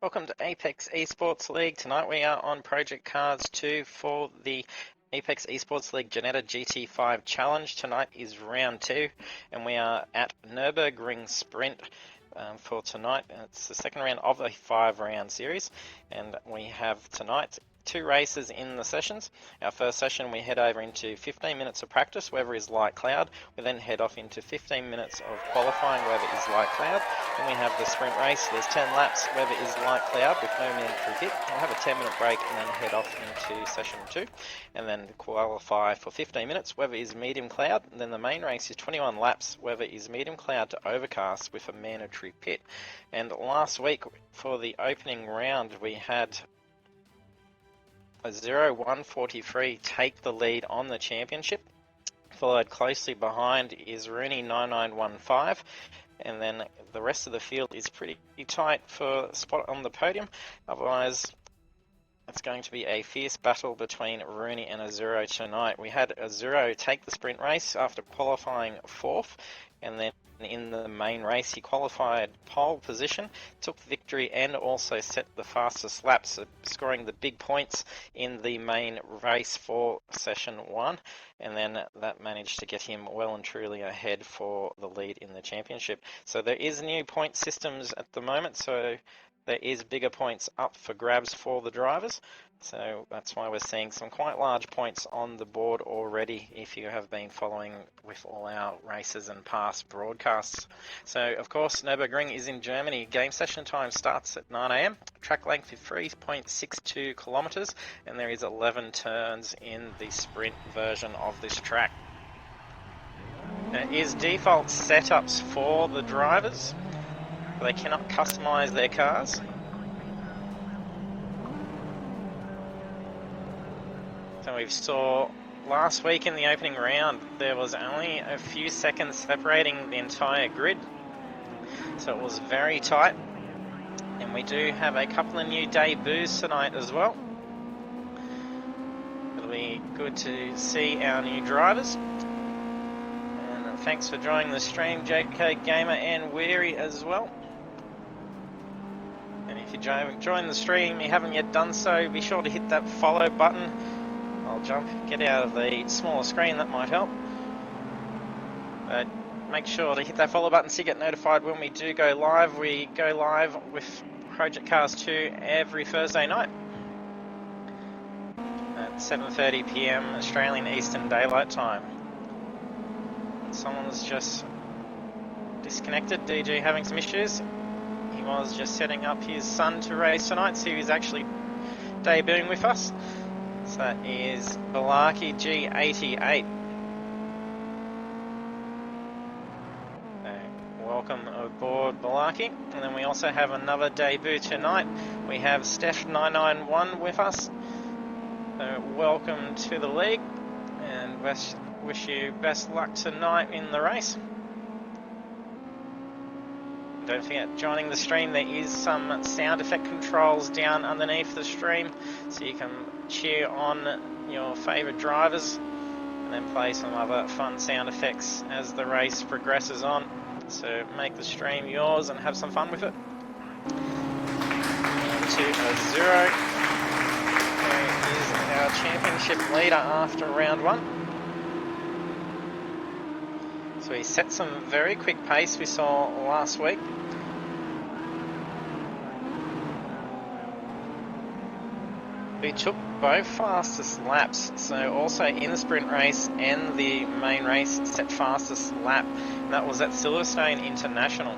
Welcome to Apex Esports League. Tonight we are on Project Cars 2 for the Apex Esports League Ginetta GT5 Challenge. Tonight is round 2 and we are at Nurburgring Sprint for tonight. It's the second round of a 5-round series, and we have tonight 2 races in the sessions. Our first session we head over into 15 minutes of practice, weather is light cloud. We then head off into 15 minutes of qualifying, weather is light cloud. Then we have the sprint race, there's 10 laps, weather is light cloud with no mandatory pit. We'll have a 10-minute break and then head off into session 2 and then qualify for 15 minutes, weather is medium cloud. And then the main race is 21 laps, weather is medium cloud to overcast with a mandatory pit. And last week for the opening round we had a 0-1-43 take the lead on the championship. Followed closely behind is Rooney 9915, and then the rest of the field is pretty tight for a spot on the podium. Otherwise, it's going to be a fierce battle between Rooney and Azuro tonight. We had Azuro take the sprint race after qualifying 4th, and then in the main race he qualified pole position, took victory and also set the fastest laps, scoring the big points in the main race for session 1, and then that managed to get him well and truly ahead for the lead in the championship. So there is new point systems at the moment, so there is bigger points up for grabs for the drivers. So that's why we're seeing some quite large points on the board already if you have been following with all our races and past broadcasts. So of course Nurburgring is in Germany. Game session time starts at 9 AM. Track length is 3.62 kilometers and there is 11 turns in the sprint version of this track. There is default setups for the drivers. They cannot customize their cars. So we saw last week in the opening round there was only a few seconds separating the entire grid, so it was very tight, and we do have a couple of new debuts tonight as well. It'll be good to see our new drivers, and thanks for joining the stream JK Gamer and Weary as well. And if you join the stream, you haven't yet done so, be sure to hit that follow button. I'll get out of the smaller screen, that might help. But make sure to hit that follow button so you get notified when we do go live. We go live with Project Cars 2 every Thursday night at 7:30 PM Australian Eastern Daylight Time. Someone's just disconnected. DG having some issues. He was just setting up his son to race tonight, so he's actually debuting with us. So that is Balaki G88. So welcome aboard Balaki. And then we also have another debut tonight. We have Steph 991 with us. So welcome to the league and wish you best luck tonight in the race. Don't forget, joining the stream, there is some sound effect controls down underneath the stream, so you can cheer on your favourite drivers and then play some other fun sound effects as the race progresses on. So make the stream yours and have some fun with it. To Azuro, who is our championship leader after round 1. So he set some very quick pace we saw last week. We took both fastest laps, so also in the sprint race and the main race set fastest lap, and that was at Silverstone International.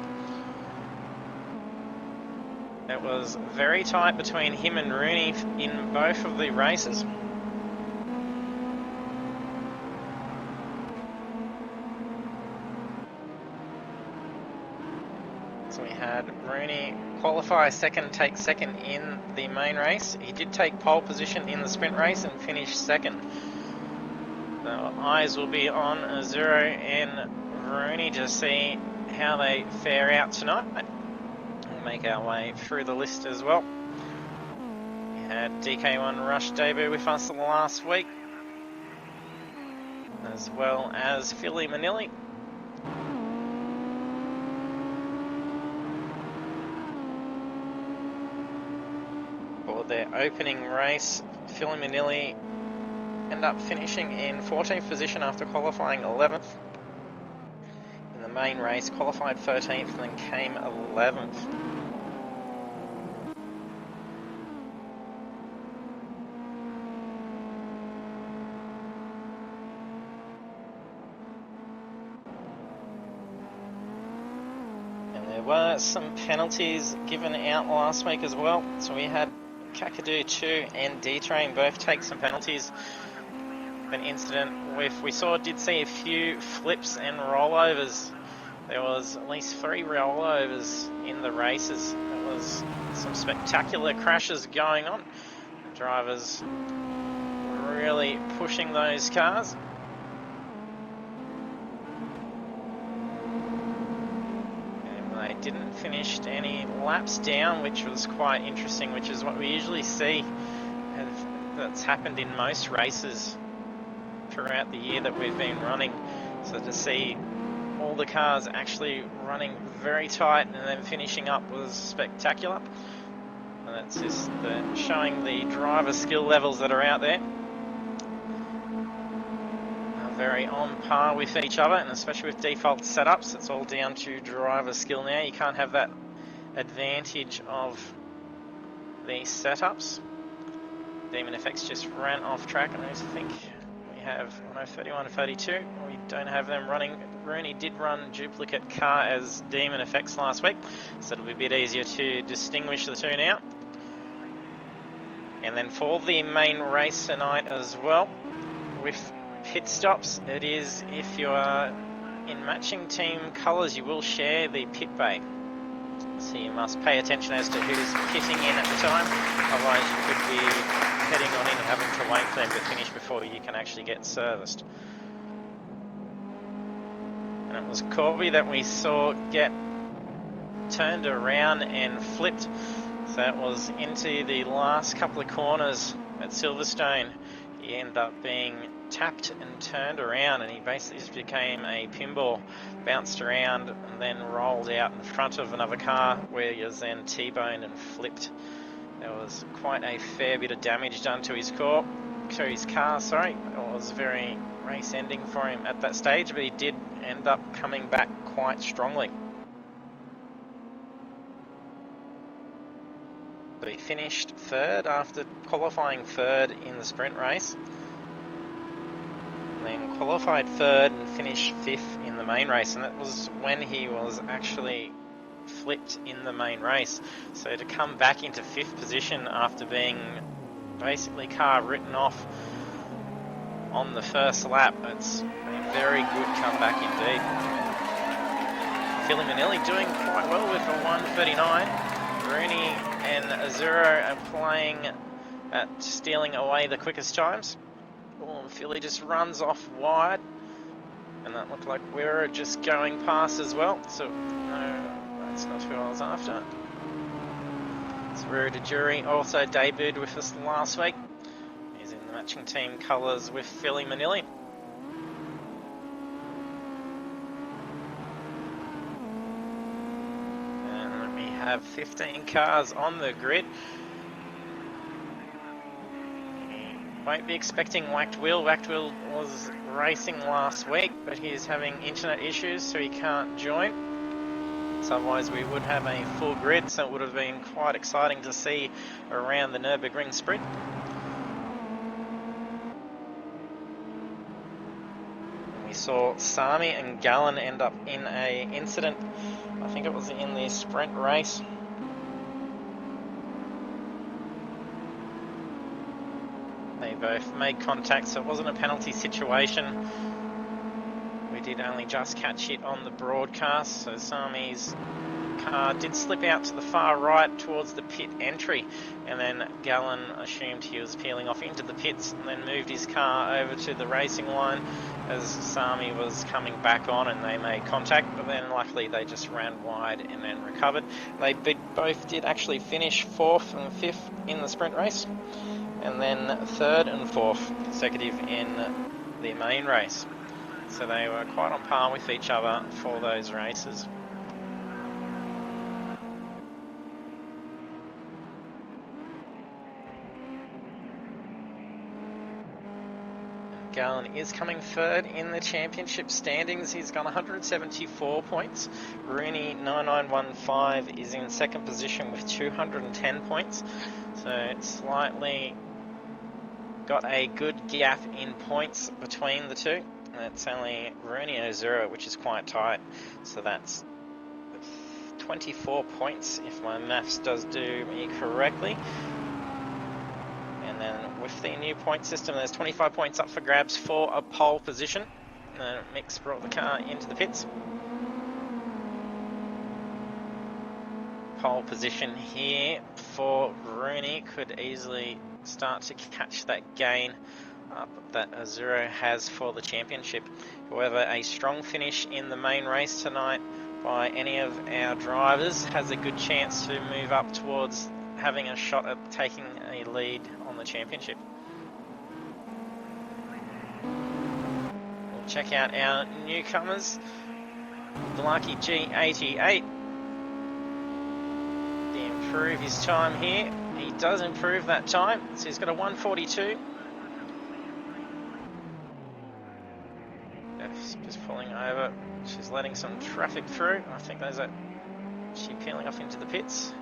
It was very tight between him and Rooney in both of the races. So we had Rooney qualify second, take second in the main race. He did take pole position in the sprint race and finish second. So eyes will be on Azuro and Rooney to see how they fare out tonight. We'll make our way through the list as well. We had DK1 Rush debut with us last week, as well as Philly Manili. for their opening race. Phil Manilli ended up finishing in 14th position after qualifying 11th. In the main race, qualified 13th and then came 11th. There were some penalties given out last week as well. So we had Kakadu 2 and D-Train both take some penalties. An incident with, did see a few flips and rollovers. There was at least 3 rollovers in the races. There was some spectacular crashes going on. The drivers really pushing those cars. They didn't finish any laps down, which was quite interesting, which is what we usually see. That's happened in most races throughout the year that we've been running. So to see all the cars actually running very tight and then finishing up was spectacular. And that's just showing the driver skill levels that are out there. Very on par with each other, and especially with default setups, it's all down to driver skill now. You can't have that advantage of these setups. Demon FX just ran off track, and I think we have 31 and 32. We don't have them running. Rooney did run duplicate car as Demon FX last week, so it'll be a bit easier to distinguish the two now. And then for the main race tonight as well, with pit stops, it is, if you are in matching team colours, you will share the pit bay. So you must pay attention as to who's pitting in at the time, otherwise you could be heading on in and having to wait for them to finish before you can actually get serviced. And it was Corby that we saw get turned around and flipped. So that was into the last couple of corners at Silverstone. He ended up being tapped and turned around, and he basically just became a pinball, bounced around and then rolled out in front of another car where he was then T-boned and flipped. There was quite a fair bit of damage done to his car. It was very race ending for him at that stage, but he did end up coming back quite strongly. So he finished third after qualifying third in the sprint race. Then qualified third and finished fifth in the main race, and that was when he was actually flipped in the main race. So to come back into fifth position after being basically car written off on the first lap, it's a very good comeback indeed. Phil Manilli doing quite well with a 1:39. Rooney and Azuro are playing at stealing away the quickest times. Philly just runs off wide, and that looked like we were just going past as well, so no, that's not who I was after. Zero de Jury also debuted with us last week. He's in the matching team colours with Philly Manilli. And we have 15 cars on the grid. Won't be expecting Whacked Wheel. Whacked Wheel was racing last week, but he is having internet issues, so he can't join. So otherwise we would have a full grid, so it would have been quite exciting to see around the Nurburgring sprint. We saw Sami and Gallen end up in a incident. I think it was in the sprint race. They both made contact, so it wasn't a penalty situation. We did only just catch it on the broadcast, so Sami's car did slip out to the far right towards the pit entry, and then Gallen assumed he was peeling off into the pits and then moved his car over to the racing line as Sami was coming back on, and they made contact, but then luckily they just ran wide and then recovered. They both did actually finish 4th and 5th in the sprint race, and then 3rd and 4th consecutive in the main race. So they were quite on par with each other for those races. Gallen is coming third in the championship standings. He's got 174 points. Rooney 9915 is in second position with 210 points. So it's slightly got a good gap in points between the two. It's only Rooney and 0, which is quite tight. So that's 24 points if my maths does do me correctly. And then with the new point system, there's 25 points up for grabs for a pole position. Mick's brought the car into the pits. Pole position here for Rooney could easily start to catch that gain up that Azuro has for the championship. However, a strong finish in the main race tonight by any of our drivers has a good chance to move up towards having a shot at taking a lead on the championship. We'll check out our newcomers. Vlaki G88. He improve his time here. He does improve that time, so he's got a 1:42. Just pulling over. She's letting some traffic through. I think those are she peeling off into the pits.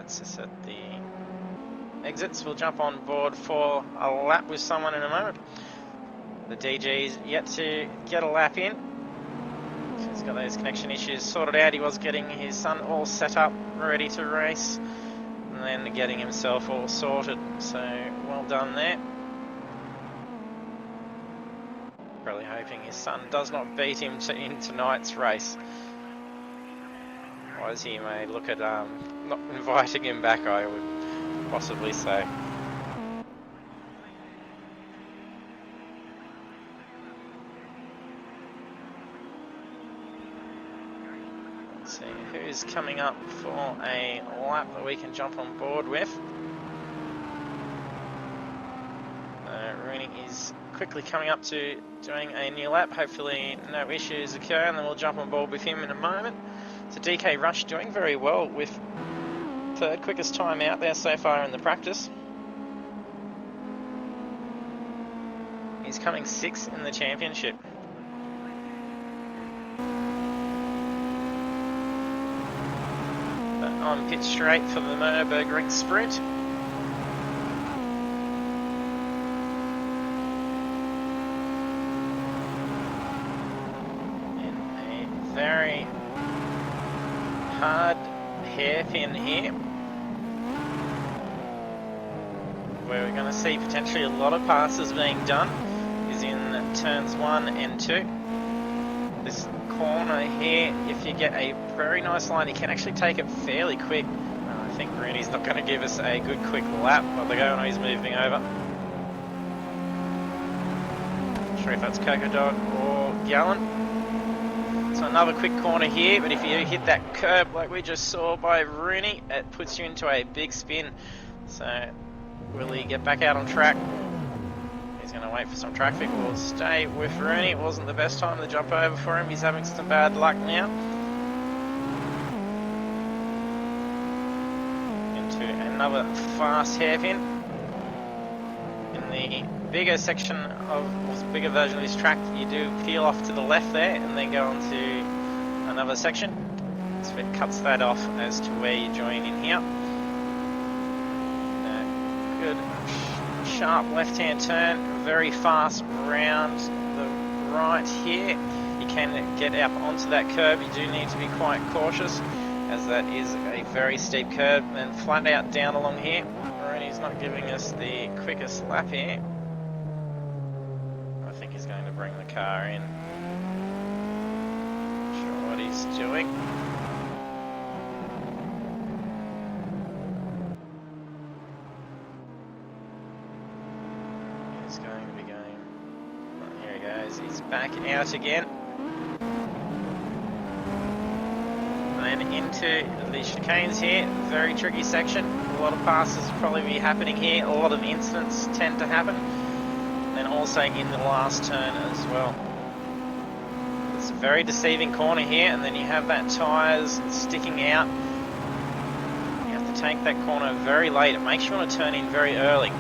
It's just at the exits. We'll jump on board for a lap with someone in a moment. The DG's yet to get a lap in. He's got those connection issues sorted out. He was getting his son all set up, ready to race, and then getting himself all sorted. So well done there. Probably hoping his son does not beat him in tonight's race. Otherwise he may look at not inviting him back, I would possibly say. Let's see who's coming up for a lap that we can jump on board with. Rooney is quickly coming up to doing a new lap. Hopefully no issues occur, and then we'll jump on board with him in a moment. So DK Rush doing very well with third quickest time out there so far in the practice. He's coming 6th in the championship. But on pit straight for the Nurburgring sprint. Very hard hairpin here, where we're going to see potentially a lot of passes being done is in turns 1 and 2. This corner here, if you get a very nice line, you can actually take it fairly quick. I think Rooney's not going to give us a good quick lap, but the guy he's moving over. Not sure if that's Coco Dog or Gallen. So another quick corner here, but if you hit that curb like we just saw by Rooney, it puts you into a big spin. So will he get back out on track? He's going to wait for some traffic. We'll stay with Rooney. It wasn't the best time to jump over for him. He's having some bad luck now. Into another fast hairpin. In the bigger section of the bigger version of this track, you do peel off to the left there and then go on to another section. So it cuts that off as to where you join in here. Good sharp left-hand turn, very fast round the right here. You can get up onto that curb. You do need to be quite cautious, as that is a very steep curb, and flat out down along here. Rooney's not giving us the quickest lap here. I think he's going to bring the car in. Not sure what he's doing. He's going to be going. Oh, here he goes. He's back out again. And into the chicanes here. Very tricky section. A lot of passes will probably be happening here. A lot of incidents tend to happen. And also in the last turn as well. It's a very deceiving corner here, and then you have that tyres sticking out. You have to take that corner very late. It makes you want to turn in very early.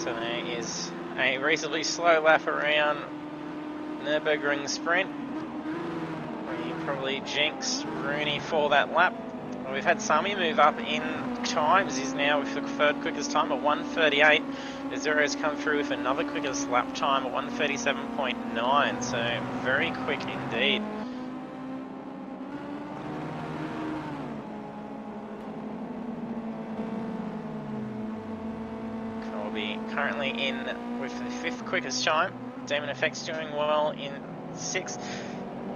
So there is a reasonably slow lap around Nurburgring sprint. We probably jinxed Rooney for that lap. Well, we've had Sami move up in times. He's now with the third quickest time at 1:38. Azuro's come through with another quickest lap time at 1:37.9. So very quick indeed. Colby currently in with the 5th quickest time. Demon Effect's doing well in 6th.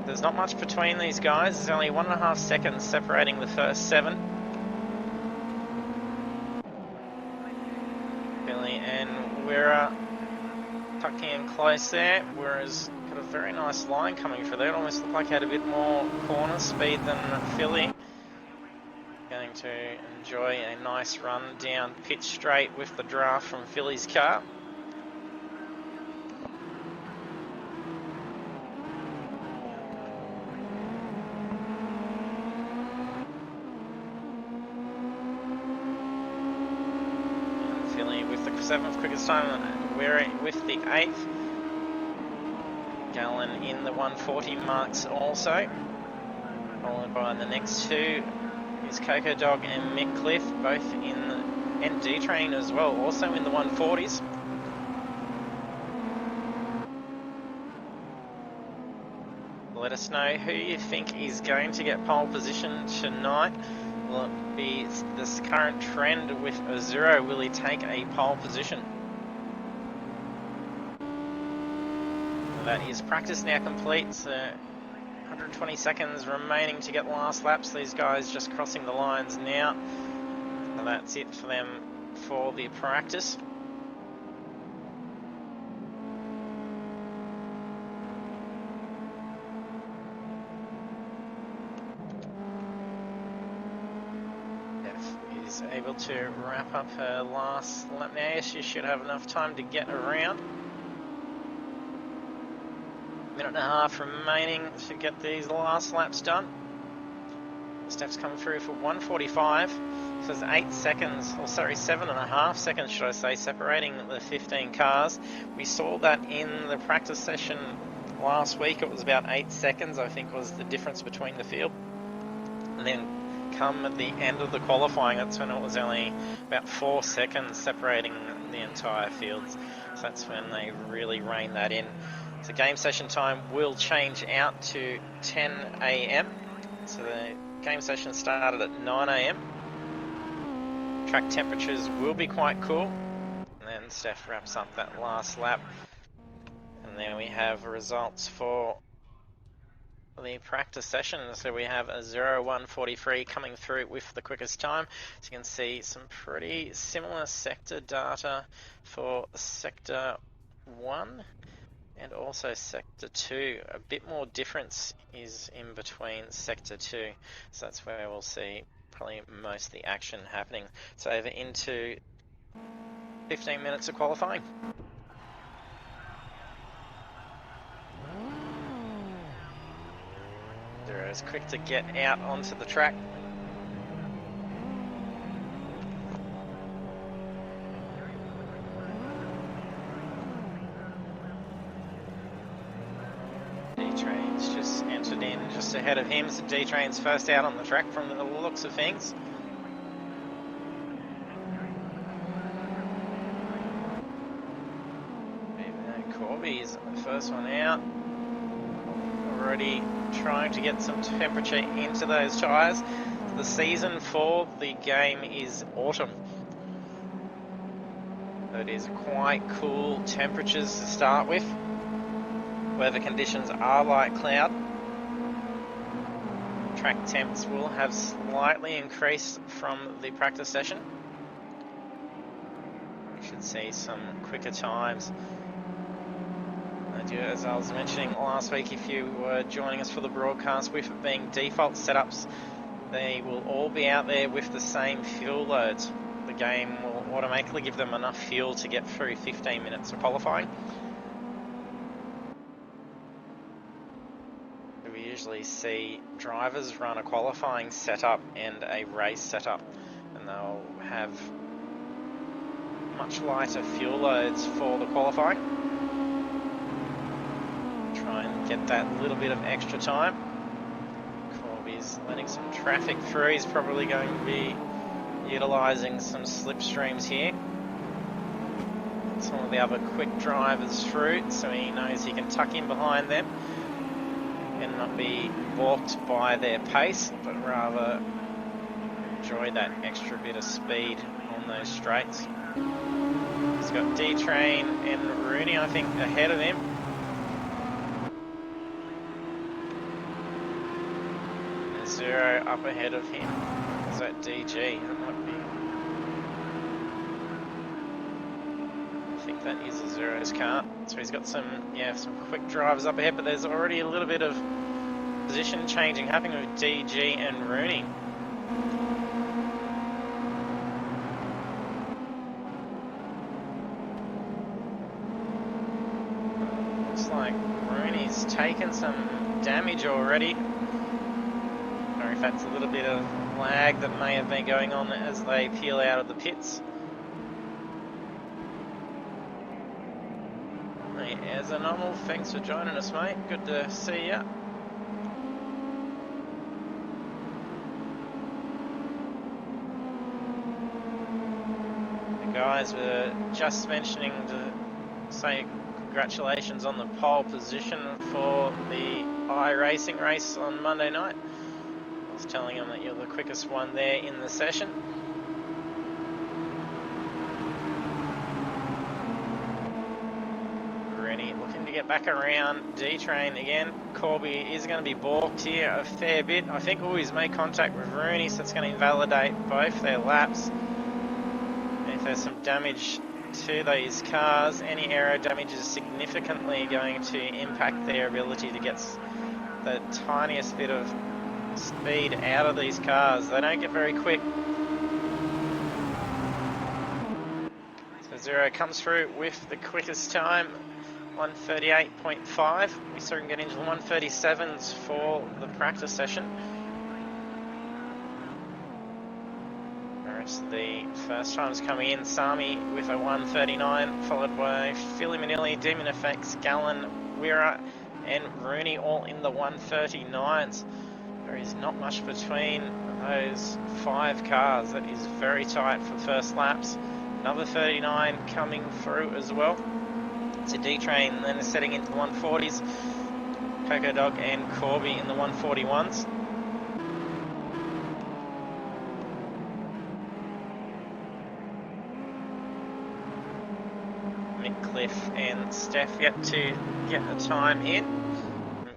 There's not much between these guys. There's only 1.5 seconds separating the first 7. Billy and Wira tucking in close there. Wira's got a very nice line coming through there. It almost looked like he had a bit more corner speed than Philly. Going to enjoy a nice run down pit straight with the draft from Philly's car. Philly with the 7th quickest time, we're with the 8th. Gallen in the 1:40 marks also. Followed by the next 2 is Coco Dog and Mick Cliff, both in the ND train as well, also in the 1:40s. Let us know who you think is going to get pole position tonight. Will it be this current trend with Azuro? Will he take a pole position? That is practice now complete. So 120 seconds remaining to get the last laps. These guys just crossing the lines now. So that's it for them for the practice. Is able to wrap up her last lap now. She should have enough time to get around. 1.5 minutes remaining to get these last laps done. Steph's coming through for 1:45. So there's 8 seconds, or sorry, 7.5 seconds, should I say, separating the 15 cars. We saw that in the practice session last week. It was about 8 seconds, I think, was the difference between the field. And then come at the end of the qualifying, that's when it was only about 4 seconds separating the entire field. So that's when they really reined that in. So game session time will change out to 10 AM. So the game session started at 9 AM. Track temperatures will be quite cool. And then Steph wraps up that last lap. And then we have results for the practice session. So we have a 01:43 coming through with the quickest time. So you can see some pretty similar sector data for sector 1 and also sector 2. A bit more difference is in between sector 2. So that's where we'll see probably most of the action happening. So over into 15 minutes of qualifying. Zero's quick to get out onto the track. D-Train's just entered in just ahead of him, so D-Train's first out on the track from the looks of things. Corby's the first one out. Already trying to get some temperature into those tyres. The season for the game is autumn. So it is quite cool temperatures to start with. Weather conditions are light cloud. Track temps will have slightly increased from the practice session. We should see some quicker times. As I was mentioning last week, if you were joining us for the broadcast, with it being default setups, they will all be out there with the same fuel loads. The game will automatically give them enough fuel to get through 15 minutes of qualifying. We usually see drivers run a qualifying setup and a race setup, and they'll have much lighter fuel loads for the qualifying. Try and get that little bit of extra time. Corby's letting some traffic through. He's probably going to be utilising some slipstreams here. Some of the other quick drivers through, so he knows he can tuck in behind them and not be balked by their pace, but rather enjoy that extra bit of speed on those straights. He's got D-Train and Rooney, I think, ahead of him. And Zero up ahead of him. Is that DG? That might be. I think that is a Zero's car. So he's got some quick drivers up ahead, but there's already a little bit of position changing happening with DG and Rooney. Looks like Rooney's taken some damage already. Or if that's a little bit of lag that may have been going on as they peel out of the pits. As a normal, thanks for joining us, mate. Good to see ya. The guys were just mentioning to say congratulations on the pole position for the iRacing race on Monday night. I was telling them that you're the quickest one there in the session. Looking to get back around D-Train again. Corby is going to be balked here a fair bit. I think he's made contact with Rooney, so it's going to invalidate both their laps. And if there's some damage to these cars, any aero damage is significantly going to impact their ability to get the tiniest bit of speed out of these cars. They don't get very quick. So Zero comes through with the quickest time. 1:38.5. We saw him get into the 1:37s for the practice session. The rest of the first times coming in, Sami with a 1:39, followed by Philly Manili, Demon Effects, Gallen, Wira, and Rooney all in the 1:39s. There is not much between those 5 cars. That is very tight for first laps. Another 39 coming through as well. To D-Train, then is setting into the 140s. Coco Dog and Corby in the 141s. Mick, Cliff and Steph yet to get the time in.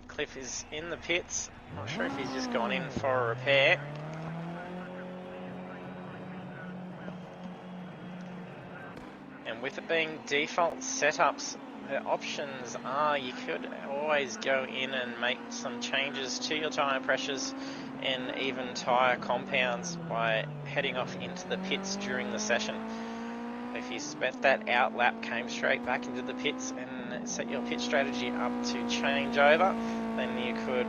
Cliff is in the pits. Not sure if he's just gone in for a repair. And with it being default setups, the options are you could always go in and make some changes to your tyre pressures and even tyre compounds by heading off into the pits during the session. If you spent that out lap, came straight back into the pits and set your pit strategy up to change over, then you could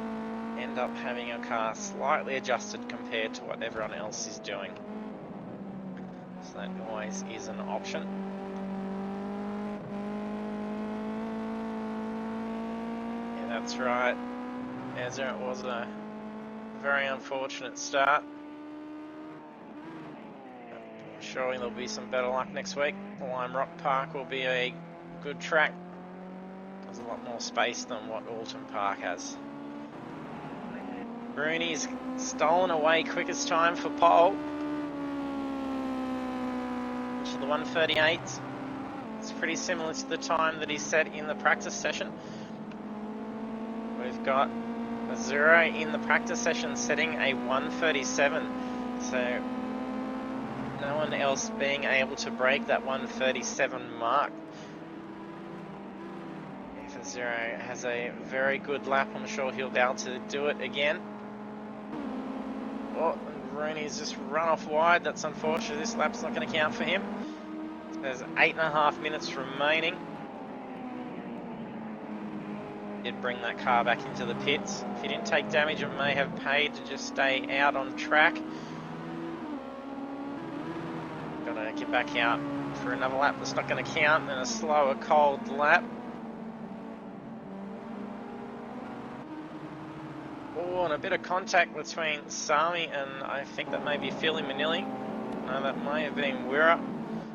end up having your car slightly adjusted compared to what everyone else is doing. So that always is an option. That's right, as it was a very unfortunate start. I'm sure there'll be some better luck next week. Lime Rock Park will be a good track. There's a lot more space than what Alton Park has. Rooney's stolen away quickest time for pole, which is the 1:38. It's pretty similar to the time that he set in the practice session. We've got a Zero in the practice session setting a 1:37, so no one else being able to break that 1:37 mark. If a Zero has a very good lap, I'm sure he'll be able to do it again. Oh, Rooney's just run off wide. That's unfortunate. This lap's not going to count for him. There's 8.5 minutes remaining. Did bring that car back into the pits. If he didn't take damage, it may have paid to just stay out on track. Gotta give back out for another lap that's not going to count, and a slower, cold lap. Oh, and a bit of contact between Sami and I think that may be Philly Manili. No, that may have been Wira.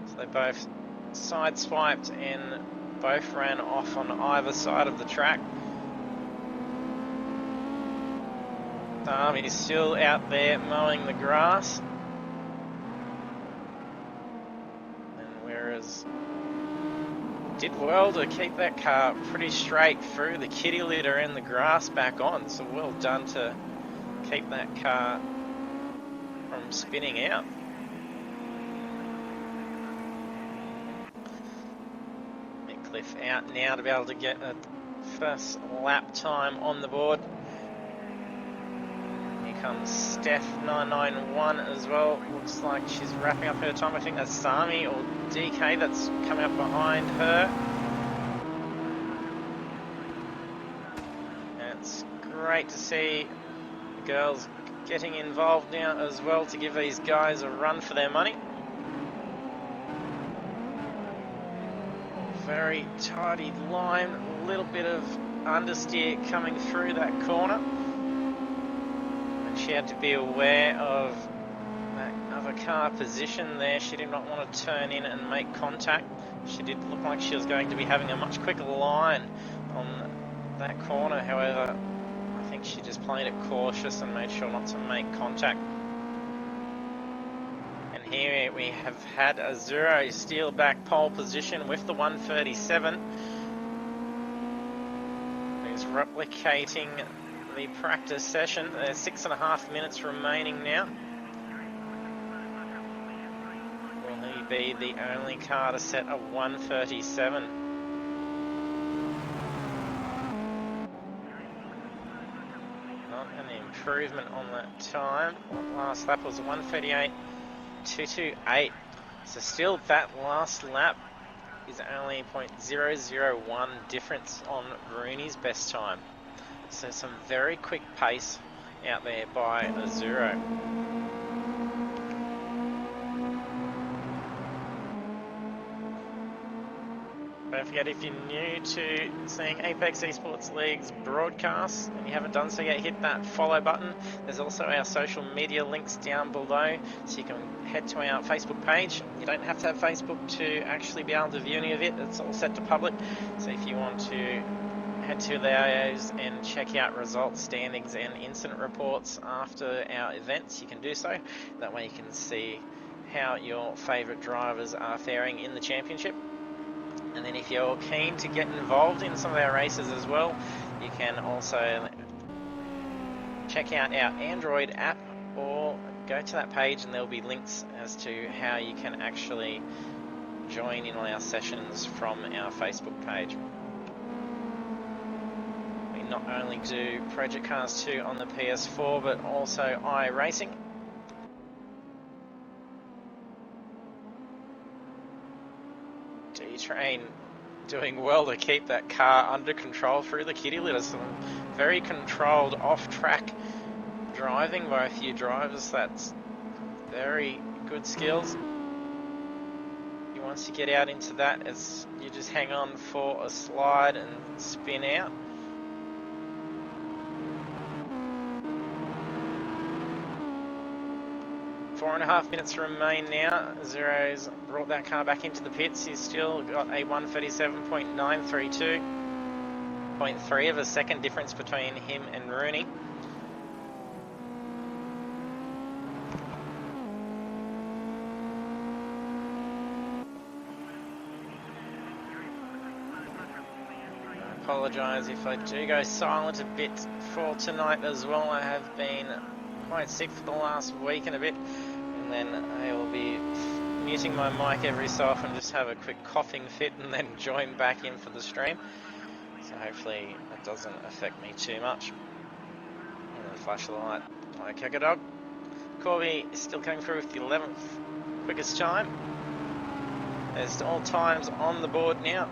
So they both sideswiped and both ran off on either side of the track. Sami's still out there mowing the grass. And whereas did well to keep that car pretty straight through the kitty litter and the grass back on. So well done to keep that car from spinning out. Cliff out now to be able to get a first lap time on the board. Here comes Steph 991 as well. Looks like she's wrapping up her time. I think that's Sami or DK that's coming up behind her. And it's great to see the girls getting involved now as well to give these guys a run for their money. Very tidy line, a little bit of understeer coming through that corner. And she had to be aware of that other car position there. She did not want to turn in and make contact. She did look like she was going to be having a much quicker line on that corner. However, I think she just played it cautious and made sure not to make contact. Here we have had Azuro steal back pole position with the 137. He's replicating the practice session. There's 6.5 minutes remaining now. Will he be the only car to set a 137? Not an improvement on that time. Last lap was 138. 228. So still that last lap is only 0.001 difference on Rooney's best time. So some very quick pace out there by Azuro. Don't forget, if you're new to seeing Apex Esports League's broadcasts and you haven't done so yet, hit that follow button. There's also our social media links down below, so you can head to our Facebook page. You don't have to have Facebook to actually be able to view any of it. It's all set to public. So if you want to head to those and check out results, standings and incident reports after our events, you can do so. That way you can see how your favourite drivers are faring in the championship. And then if you're keen to get involved in some of our races as well, you can also check out our Android app or go to that page and there'll be links as to how you can actually join in on our sessions from our Facebook page. We not only do Project Cars 2 on the PS4 but also iRacing. D-Train doing well to keep that car under control through the kitty litter. Some very controlled off-track driving by a few drivers. That's very good skills. Once you get out into that, you just hang on for a slide and spin out. Four and a half minutes remain now. Zero's brought that car back into the pits. He's still got a 137.932. 0.3 of a second difference between him and Rooney. I apologise if I do go silent a bit for tonight as well. I have been quite sick for the last week and a bit, and then I will be muting my mic every so often, just have a quick coughing fit and then join back in for the stream. So hopefully that doesn't affect me too much. And then flash the light. Like a dog. Corby is still coming through with the 11th quickest time. There's all times on the board now.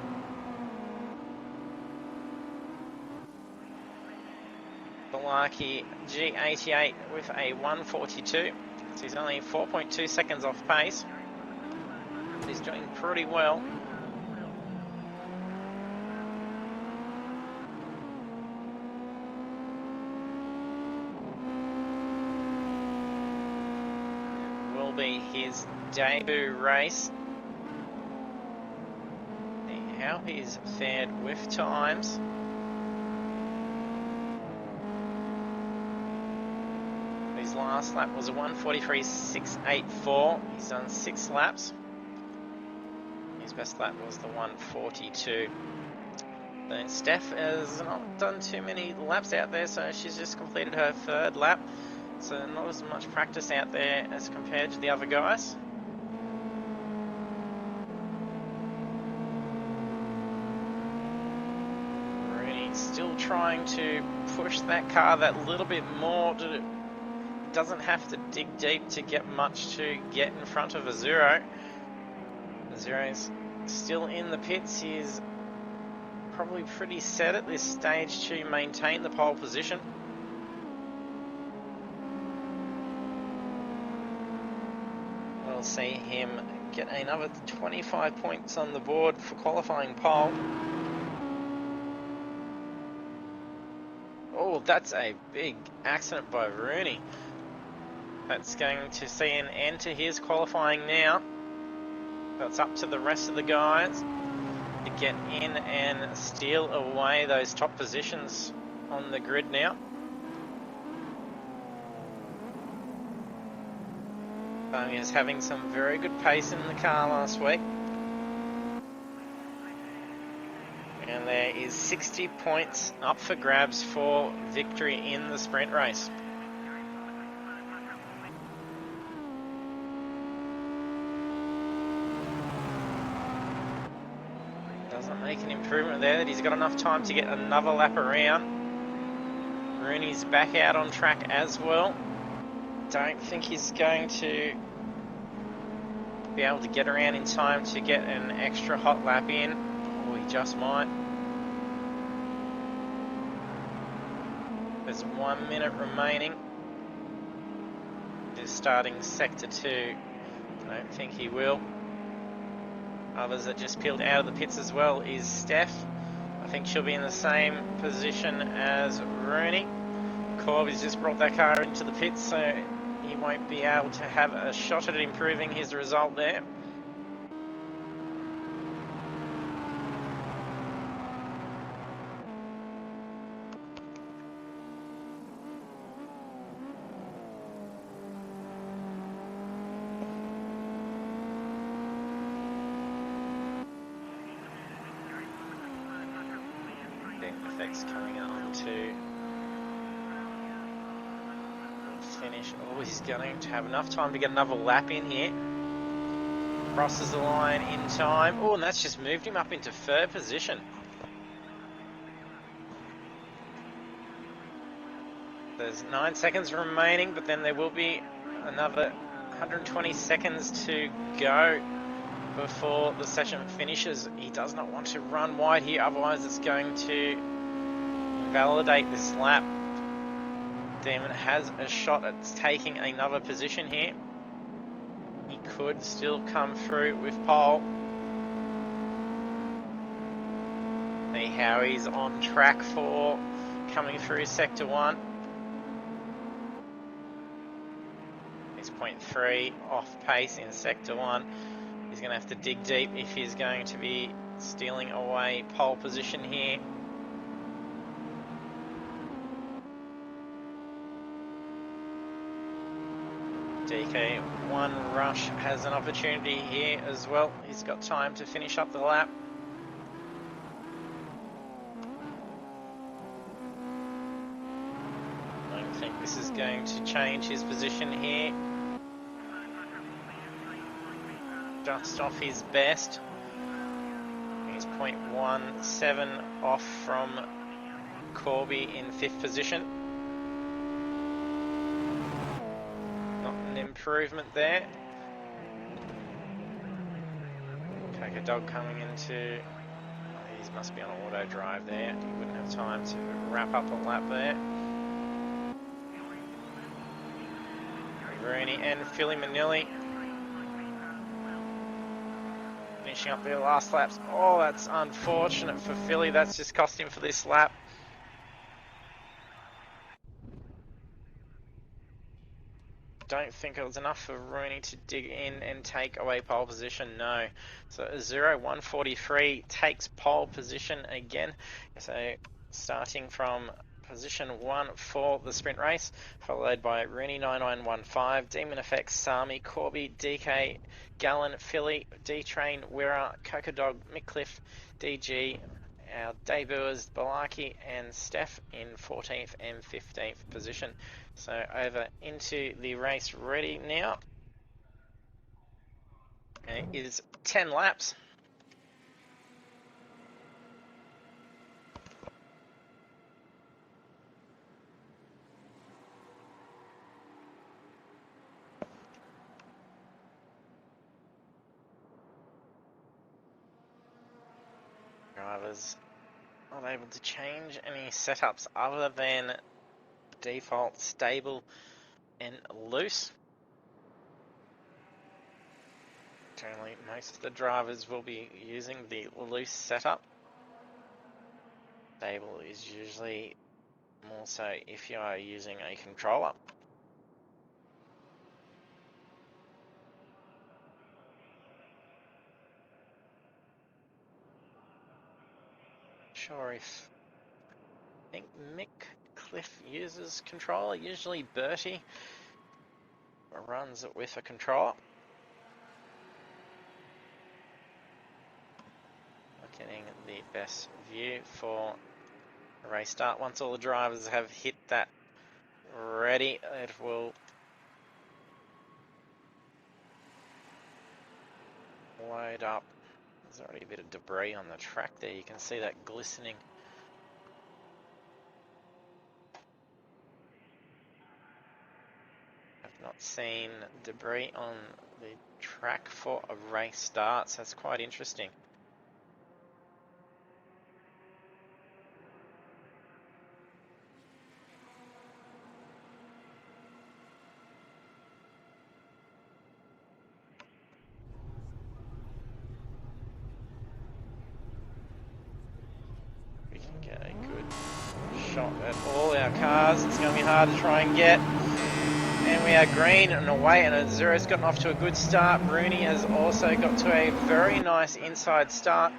Balaki G88 with a 142, so he's only 4.2 seconds off pace. but he's doing pretty well. It will be his debut race. See how he's fared with times. His last lap was a 1:43.684. He's done 6 laps. His best lap was the 1:42. But Steph has not done too many laps out there, so she's just completed her 3rd lap. So not as much practice out there as compared to the other guys. Rooney still trying to push that car that little bit more. Doesn't have to dig deep to get much to get in front of Azuro. Azuro's still in the pits. He's probably pretty set at this stage to maintain the pole position. We'll see him get another 25 points on the board for qualifying pole. Oh, that's a big accident by Rooney. That's going to see an end to his qualifying now. That's up to the rest of the guys to get in and steal away those top positions on the grid now. He is having some very good pace in the car last week. And there is 60 points up for grabs for victory in the sprint race. Make an improvement there, that he's got enough time to get another lap around. Rooney's back out on track as well. Don't think he's going to be able to get around in time to get an extra hot lap in, or he just might. There's 1 minute remaining. Just starting sector 2. Don't think he will. Others that just peeled out of the pits as well is Steph. I think she'll be in the same position as Rooney. Corby's just brought that car into the pits, so he won't be able to have a shot at improving his result there. Effects coming on to finish. Oh, he's going to have enough time to get another lap in here. Crosses the line in time. Oh, and that's just moved him up into 3rd position. There's 9 seconds remaining, but then there will be another 120 seconds to go before the session finishes. He does not want to run wide here, otherwise it's going to invalidate this lap. Damon has a shot at taking another position here. He could still come through with pole. See how he's on track for coming through sector 1. He's 0.3 off pace in sector 1. He's going to have to dig deep if he's going to be stealing away pole position here. DK1 Rush has an opportunity here as well. He's got time to finish up the lap. I don't think this is going to change his position here. Just off his best. He's 0.17 off from Corby in 5th position. Not an improvement there. Coca Dog coming into... He must be on auto drive there. He wouldn't have time to wrap up a lap there. Rooney and Philly Manilli finishing up their last laps. Oh, that's unfortunate for Philly. That's just cost him for this lap. Don't think it was enough for Rooney to dig in and take away pole position. No. So 143 takes pole position again. So starting from position 1 for the sprint race, followed by Rooney 9915, Demon Effects, Sami, Corby, DK, Gallon, Philly, D-Train, Wirra, Coca Dog, Mickliffe, DG, our debuts, Balaki and Steph in 14th and 15th position. So over into the race ready now. And it is 10 laps. Drivers not able to change any setups other than default stable and loose. Generally, most of the drivers will be using the loose setup. Stable is usually more so if you are using a controller. Sure if I think Mick Cliff uses controller, usually Bertie runs it with a controller. Getting the best view for a race start. Once all the drivers have hit that ready, it will load up. There's already a bit of debris on the track there. You can see that glistening. I've not seen debris on the track for a race start, so that's quite interesting. We can get a good shot at all our cars. It's going to be hard to try and get. And we are green and away, and Zero's gotten off to a good start. Rooney has also got to a very nice inside start.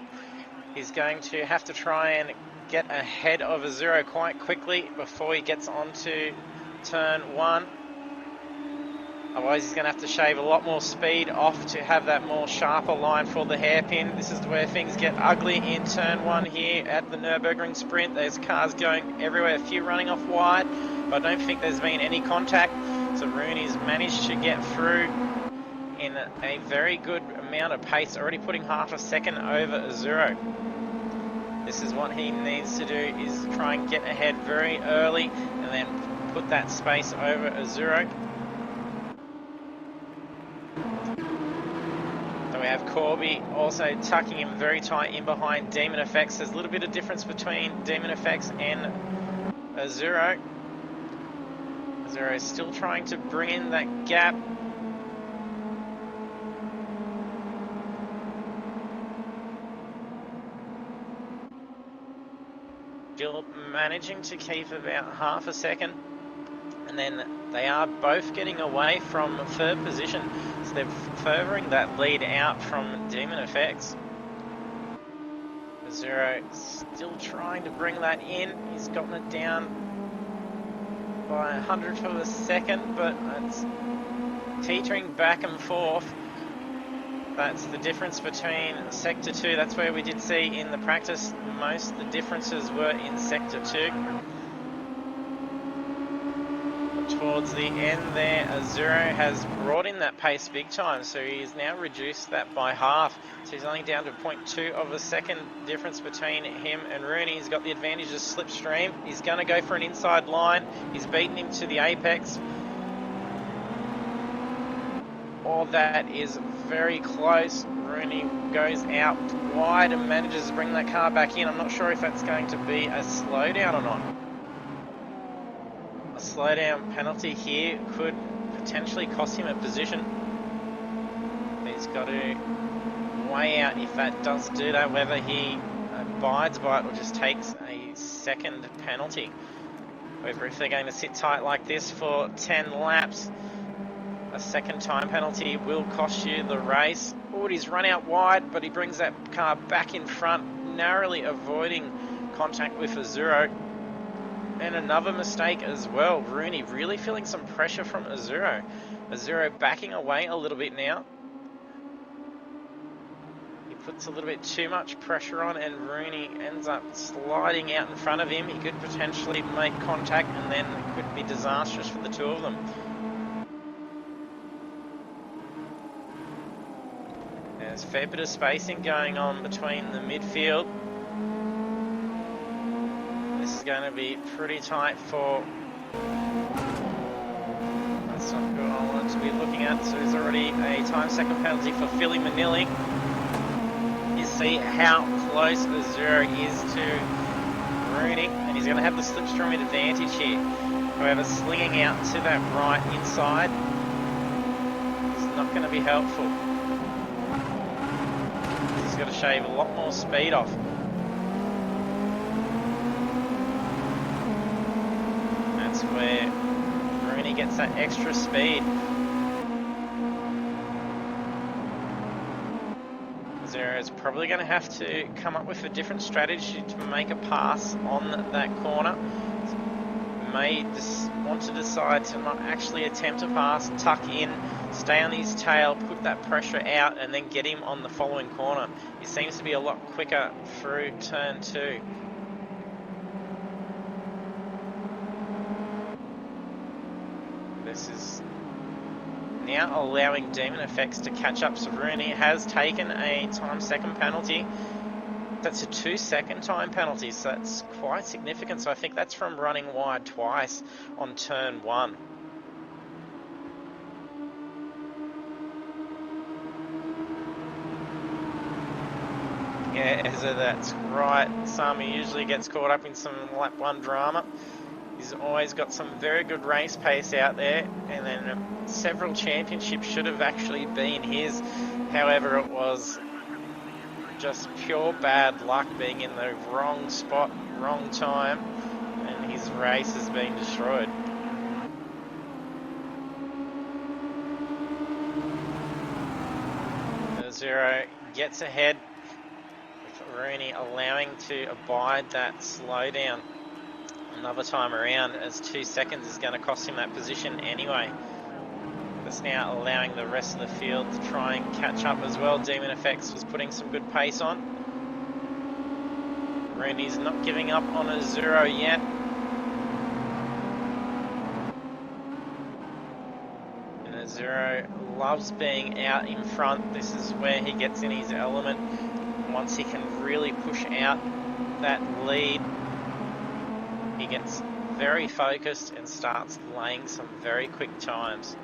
He's going to have to try and get ahead of a Zero quite quickly before he gets onto turn 1. Otherwise, he's going to have to shave a lot more speed off to have that more sharper line for the hairpin. This is where things get ugly in turn 1 here at the Nurburgring Sprint. There's cars going everywhere, a few running off wide, but I don't think there's been any contact. So Rooney's managed to get through in a very good amount of pace, already putting half a second over a Zero. This is what he needs to do, is try and get ahead very early and then put that space over a Zero. So we have Corby also tucking him very tight in behind Demon Effects. There's a little bit of difference between Demon Effects and a Zero. Zero is still trying to bring in that gap. Still managing to keep about half a second. And then they are both getting away from third position. So they're furthering that lead out from Demon Effects. Zero still trying to bring that in. He's gotten it down by 100th of a second, but it's teetering back and forth. That's the difference between Sector 2. That's where we did see in the practice most of the differences were in Sector 2. Towards the end there, Azuro has brought in that pace big time, so he's now reduced that by half. So he's only down to 0.2 of a second difference between him and Rooney. He's got the advantage of slipstream. He's going to go for an inside line. He's beaten him to the apex. All that is very close. Rooney goes out wide and manages to bring that car back in. I'm not sure if that's going to be a slowdown or not. A slowdown penalty here could potentially cost him a position. He's got to way out if that does do that, whether he abides by it or just takes a second penalty. However, if they're going to sit tight like this for 10 laps, a second time penalty will cost you the race. Oh, he's run out wide, but he brings that car back in front, narrowly avoiding contact with Azuro. And another mistake as well. Rooney really feeling some pressure from Azuro. Azuro backing away a little bit now. He puts a little bit too much pressure on, and Rooney ends up sliding out in front of him. He could potentially make contact, and then it could be disastrous for the two of them. There's a fair bit of spacing going on between the midfield. This is going to be pretty tight for... That's not who I wanted to be looking at. So there's already a time second penalty for Philly Manili. You see how close Azuro is to Rooney, and he's going to have the slipstream advantage here. However, slinging out to that right inside is not going to be helpful. He's got to shave a lot more speed off. That's where Rooney gets that extra speed. Azuro is probably going to have to come up with a different strategy to make a pass on that corner. May just want to decide to not actually attempt a pass, tuck in, stay on his tail, put that pressure out, and then get him on the following corner. He seems to be a lot quicker through turn 2. This is now allowing Demon Effects to catch up. So Rooney has taken a time second penalty. That's a 2-second time penalty, so that's quite significant. So I think that's from running wide twice on turn 1. Yeah, so that's right. Sami usually gets caught up in some lap 1 drama. He's always got some very good race pace out there, and then several championships should have actually been his. However, it was just pure bad luck being in the wrong spot, wrong time, and his race has been destroyed. Azuro gets ahead, with Rooney allowing to abide that slowdown another time around, as 2 seconds is going to cost him that position anyway. That's now allowing the rest of the field to try and catch up as well. Demon Effects was putting some good pace on. Rooney's not giving up on Azuro yet. And Azuro loves being out in front. This is where he gets in his element. Once he can really push out that lead, he gets very focused and starts laying some very quick times.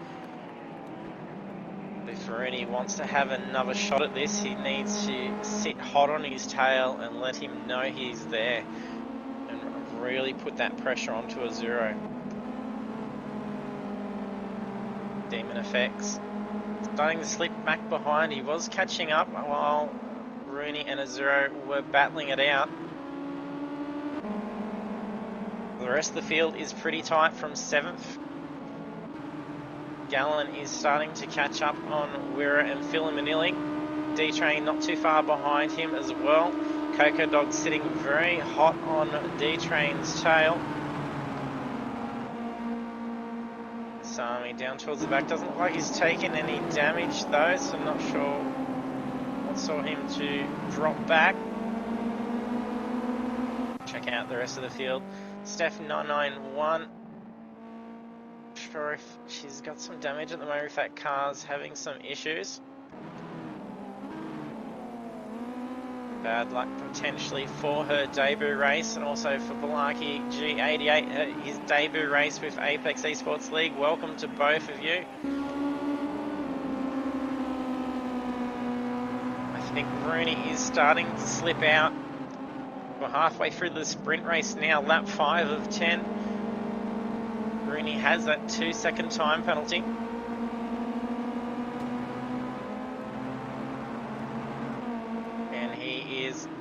If Rooney wants to have another shot at this, he needs to sit hot on his tail and let him know he's there, and really put that pressure onto Azuro. Demon Effects starting to slip back behind. He was catching up while Rooney and Azuro were battling it out. The rest of the field is pretty tight from 7th. Gallen is starting to catch up on Wira and Philomanili. D-Train not too far behind him as well. Coco Dog sitting very hot on D-Train's tail. Sami down towards the back. Doesn't look like he's taken any damage though, so I'm not sure what saw him to drop back. Check out the rest of the field. Steph 991. Sure if she's got some damage at the moment, if that car's having some issues. Bad luck potentially for her debut race, and also for Balaki G88, his debut race with Apex Esports League. Welcome to both of you. I think Rooney is starting to slip out. We're halfway through the sprint race now, lap 5 of 10. Rooney has that 2-second time penalty.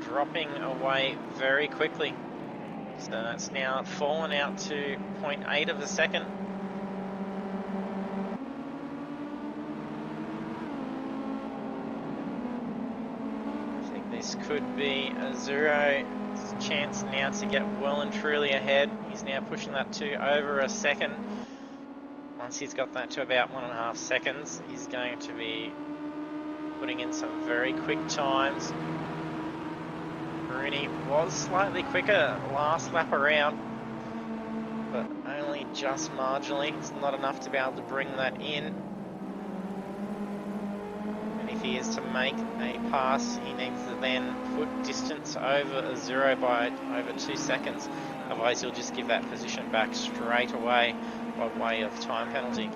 dropping away very quickly. So it's now fallen out to 0.8 of a second. I think this could be a zero chance now to get well and truly ahead. He's now pushing that to over a second. Once he's got that to about 1.5 seconds, he's going to be putting in some very quick times. Rooney was slightly quicker last lap around, but only just marginally. It's not enough to be able to bring that in. And if he is to make a pass, he needs to then put distance over a zero by over 2 seconds. Otherwise, he'll just give that position back straight away by way of time penalty.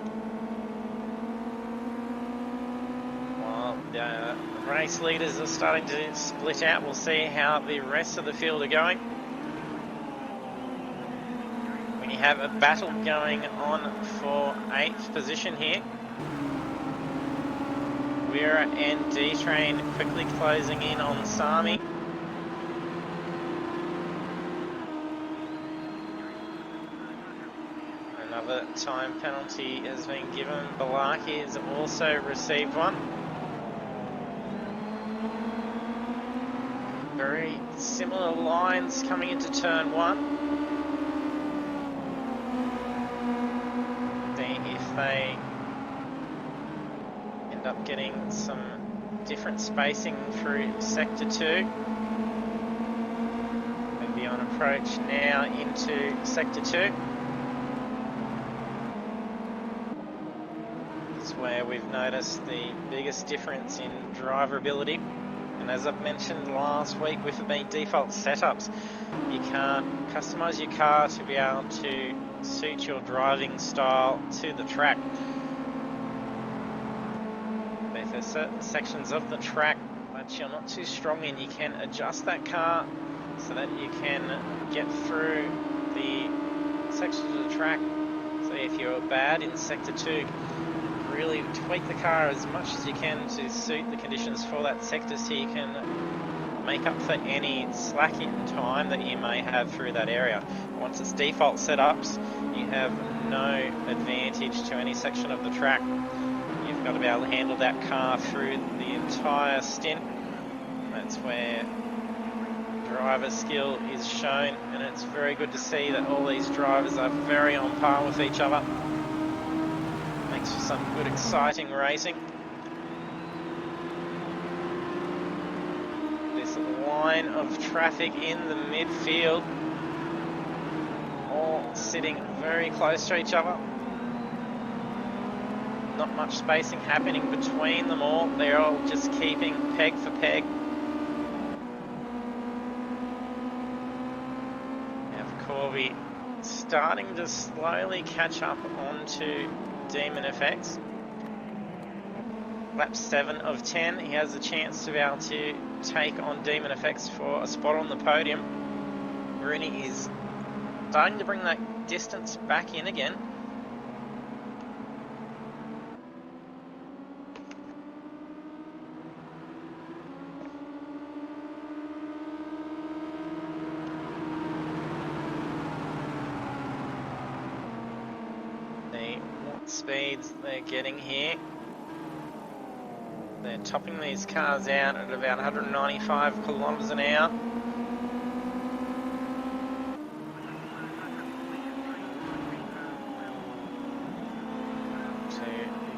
While the race leaders are starting to split out, we'll see how the rest of the field are going. When you have a battle going on for 8th position here, Wira and D-Train quickly closing in on Sami. Another time penalty has been given. Balaki has also received one. Very similar lines coming into turn 1. See if they end up getting some different spacing through sector 2. Maybe on approach now into sector 2. This is where we've noticed the biggest difference in driver ability. And as I've mentioned last week, with it being default setups, you can't customize your car to be able to suit your driving style to the track. If there's certain sections of the track that you're not too strong in, you can adjust that car so that you can get through the sections of the track. So if you're bad in sector 2, really tweak the car as much as you can to suit the conditions for that sector, so you can make up for any slack in time that you may have through that area. Once it's default setups, you have no advantage to any section of the track. You've got to be able to handle that car through the entire stint. That's where driver skill is shown, and it's very good to see that all these drivers are very on par with each other. Makes for some good exciting racing. This line of traffic in the midfield, all sitting very close to each other. Not much spacing happening between them all. They're all just keeping peg for peg. Now Corby starting to slowly catch up onto Demon FX. Lap 7 of 10, he has a chance to be able to take on Demon FX for a spot on the podium. Rooney is starting to bring that distance back in again. Speeds they're getting here. They're topping these cars out at about 195 kilometers an hour. To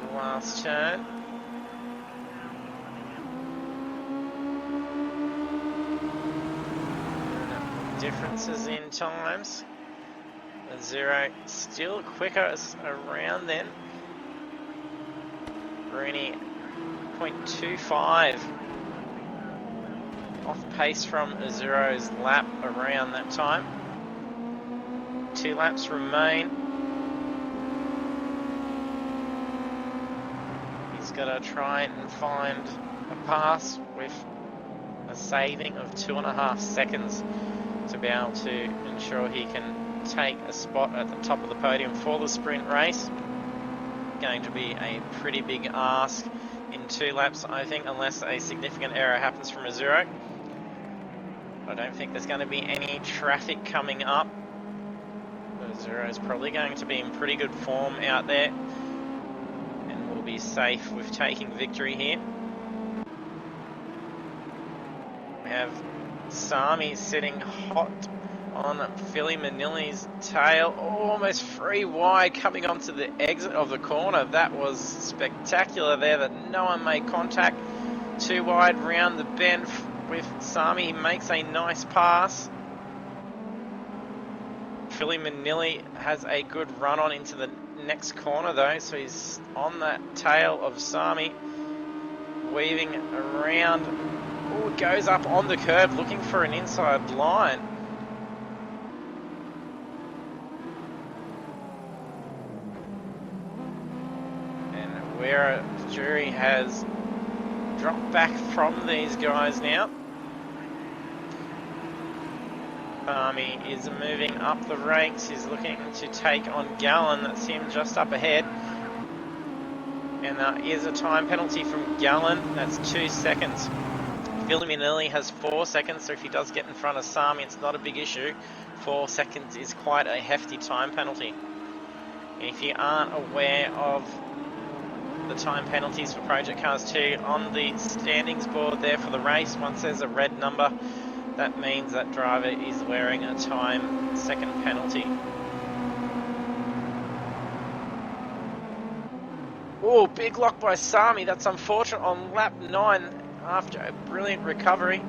the last turn. Differences in times. The zero still quicker around then. Rooney 0.25 off pace from a zero's lap around that time. 2 laps remain. He's got to try and find a pass with a saving of 2.5 seconds to be able to ensure he can take a spot at the top of the podium for the sprint race. Going to be a pretty big ask in 2 laps, I think, unless a significant error happens from a zero. I don't think there's going to be any traffic coming up. Zero is probably going to be in pretty good form out there, and will be safe with taking victory here. We have Sami sitting hot on Philly Manili's tail, almost free wide coming onto the exit of the corner. That was spectacular there that no one made contact. Too wide round the bend with Sami. He makes a nice pass. Philly Manili has a good run on into the next corner though, so he's on that tail of Sami, weaving around. Oh, goes up on the curb looking for an inside line. And where Jury has dropped back from these guys now. Sami is moving up the ranks. He's looking to take on Gallon. That's him just up ahead. And there is a time penalty from Gallon. That's 2 seconds. Philly Manili has 4 seconds, so if he does get in front of Sami, it's not a big issue. 4 seconds is quite a hefty time penalty. And if you aren't aware of the time penalties for Project Cars 2, on the standings board there for the race, once there's a red number, that means that driver is wearing a time second penalty. Oh, big lock by Sami. That's unfortunate on lap 9 after a brilliant recovery.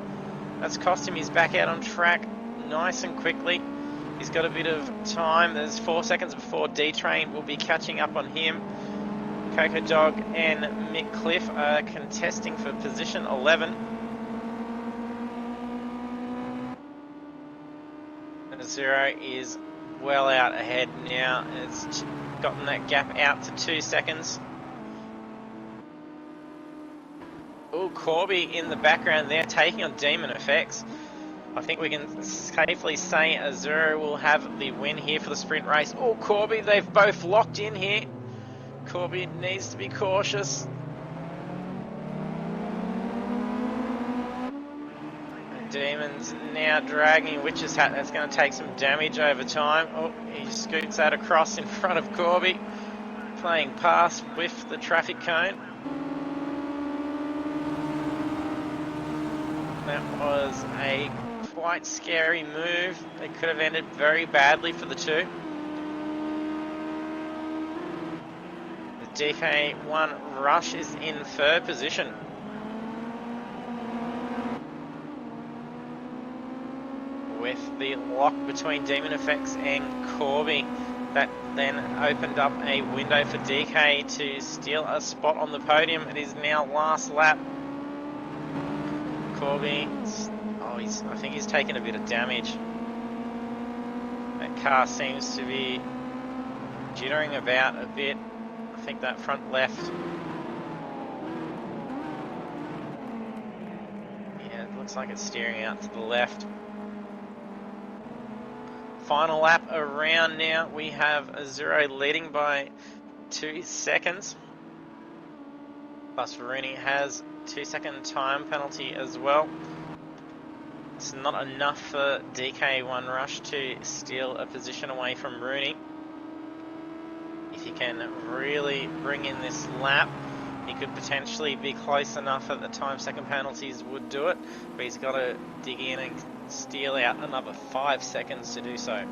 That's cost him his back out on track nice and quickly. He's got a bit of time. There's 4 seconds before D-Train will be catching up on him. Coco Dog and Mick Cliff are contesting for position 11. Zero is well out ahead now. It's gotten that gap out to 2 seconds. Oh, Corby in the background there taking on Demon Effects. I think we can safely say Azura will have the win here for the sprint race. Oh, Corby, they've both locked in here. Corby needs to be cautious. Demon's now dragging Witch's Hat. That's going to take some damage over time. Oh, he scoots that across in front of Corby, playing pass with the traffic cone. That was a quite scary move. It could have ended very badly for the two. The DK1 Rush is in third position. With the lock between Demon Effects and Corby, that then opened up a window for DK to steal a spot on the podium. It is now last lap. Corby, I think he's taken a bit of damage. That car seems to be jittering about a bit. I think that front left. Yeah, it looks like it's steering out to the left. Final lap around now. We have Azuro leading by 2 seconds. Plus Rooney has 2 second time penalty as well. It's not enough for DK1 Rush to steal a position away from Rooney. If he can really bring in this lap, he could potentially be close enough that the time second penalties would do it, but he's got to dig in and steal out another 5 seconds to do so. And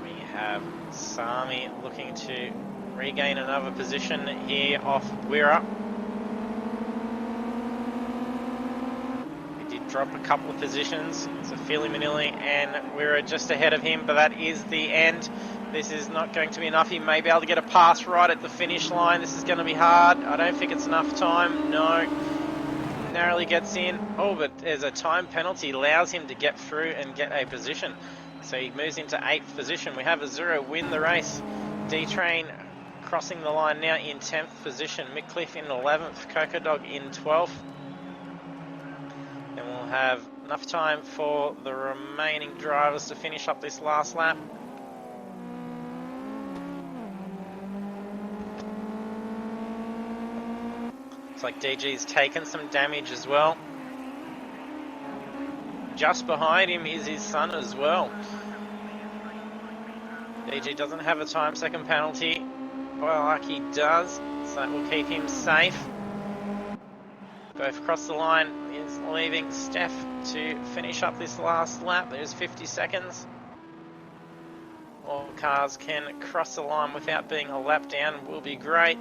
we have Sami looking to regain another position here off Wira. Drop a couple of positions. So Philly Manili and we're just ahead of him, but that is the end. This is not going to be enough. He may be able to get a pass right at the finish line. This is going to be hard. I don't think it's enough time. No. Narrowly gets in. Oh, but there's a time penalty. Allows him to get through and get a position. So he moves into 8th position. We have Azura win the race. D-Train crossing the line now in 10th position. Mick Cliff in 11th. Coco Dog in 12th. And we'll have enough time for the remaining drivers to finish up this last lap. like DG's taken some damage as well. Just behind him is his son as well. DG doesn't have a time second penalty. Well, like he does, so that will keep him safe. Both across the line is leaving Steph to finish up this last lap. There's 50 seconds. All cars can cross the line without being a lap down, will be great.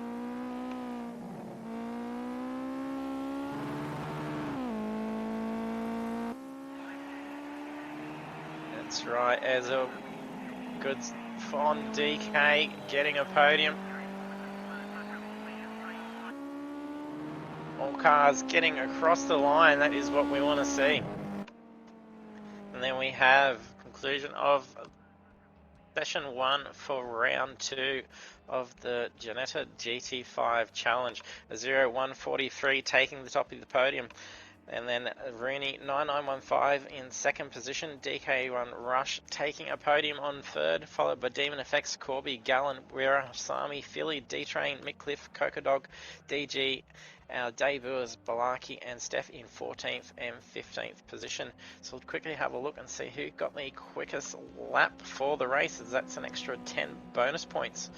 That's right, as a good fond DK getting a podium. All cars getting across the line, that is what we want to see. And then we have conclusion of session 1 for round 2 of the Ginetta GT5 challenge. A 0-1-43 taking the top of the podium. And then Rooney 9915 in second position. DK1 Rush taking a podium on third, followed by Demon Effects, Corby, Gallon, Wira, Sami, Philly, D-Train, Mickcliffe, Cocodog, DG, our debuts Balaki and Steph in 14th and 15th position. So we'll quickly have a look and see who got the quickest lap for the races. That's an extra 10 bonus points.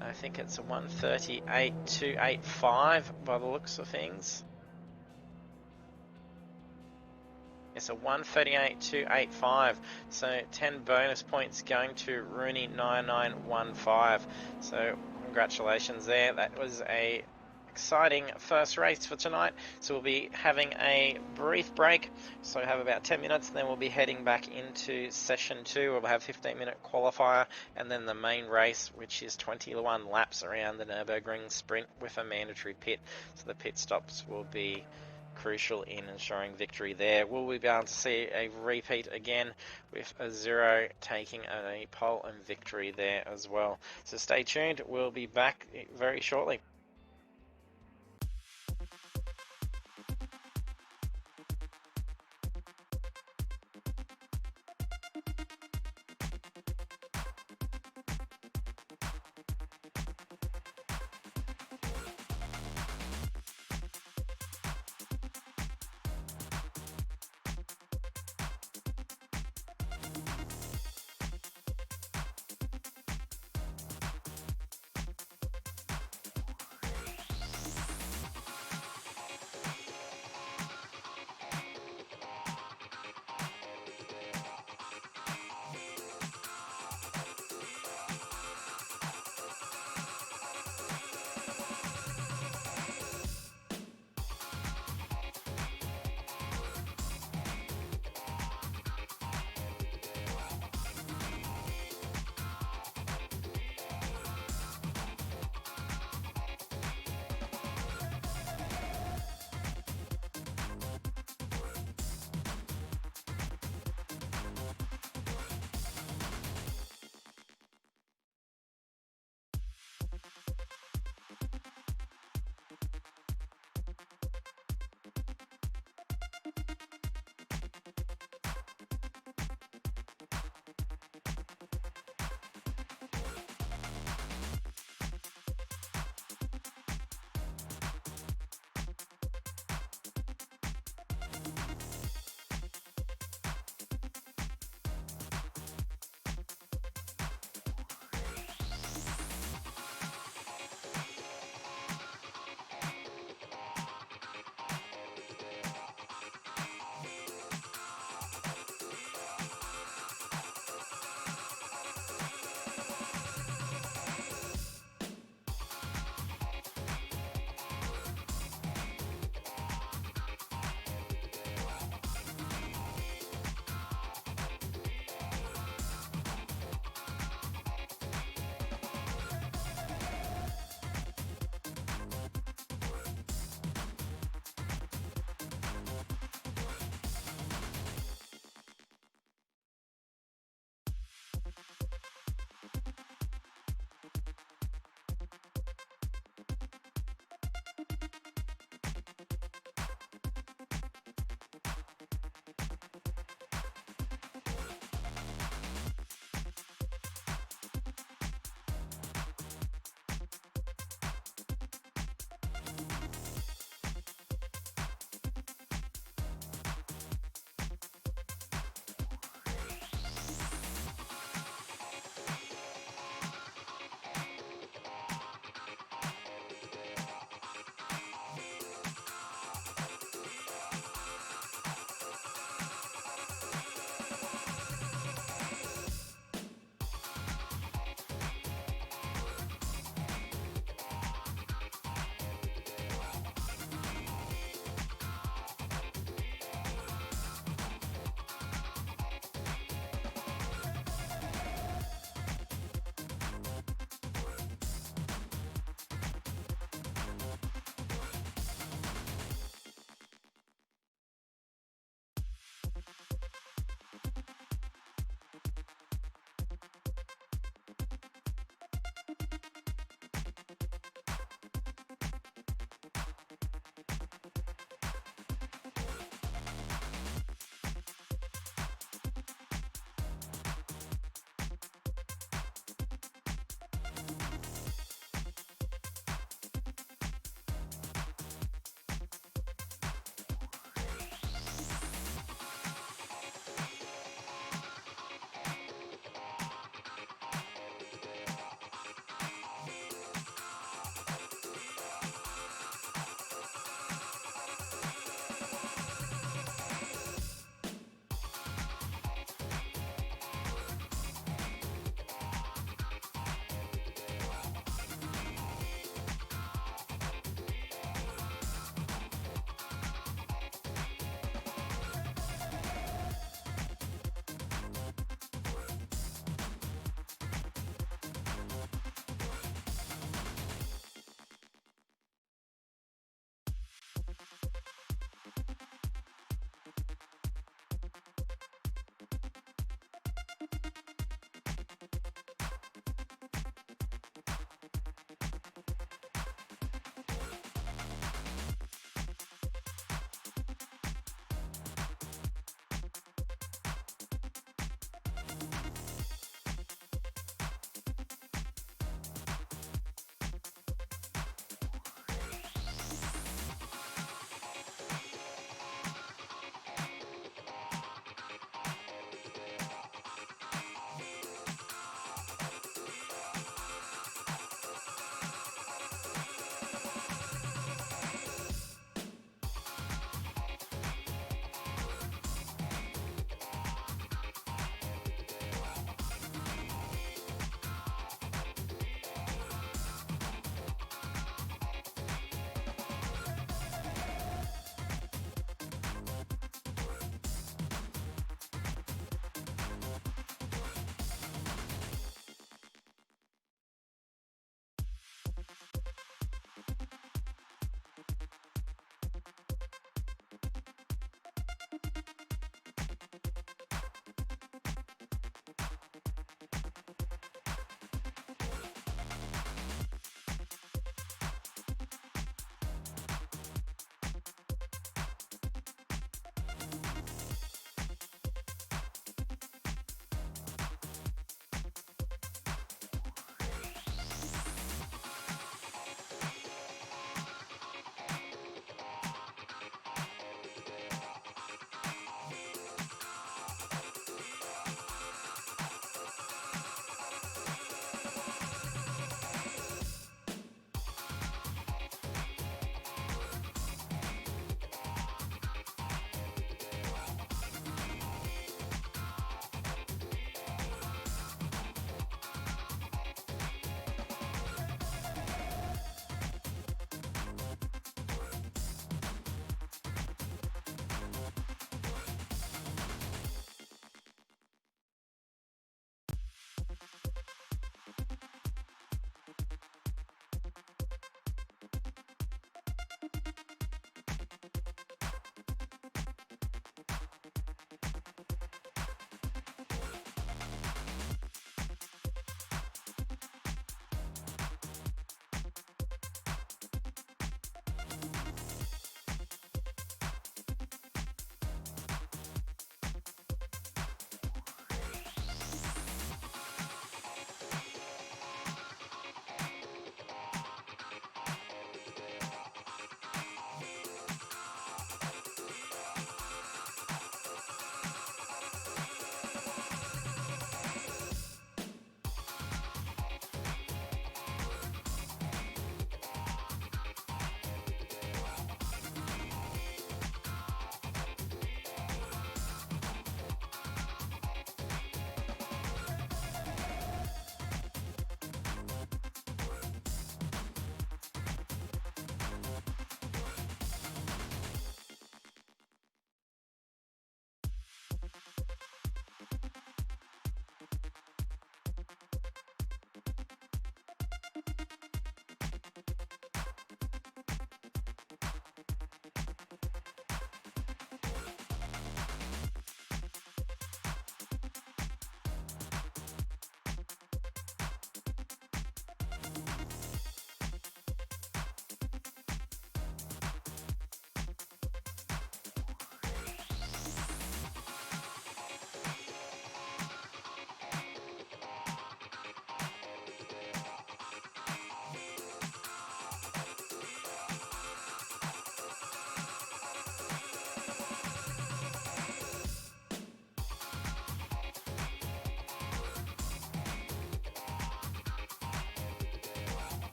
I think it's a 138.285 by the looks of things. It's a 138.285, so 10 bonus points going to Rooney 9915. So congratulations there. That was a exciting first race for tonight. So we'll be having a brief break. So have about 10 minutes, then we'll be heading back into session 2. We'll have 15-minute qualifier and then the main race, which is 21 laps around the Nurburgring sprint with a mandatory pit. So the pit stops will be crucial in ensuring victory there. Will we be able to see a repeat again with a 0 taking a pole and victory there as well? So stay tuned. We'll be back very shortly.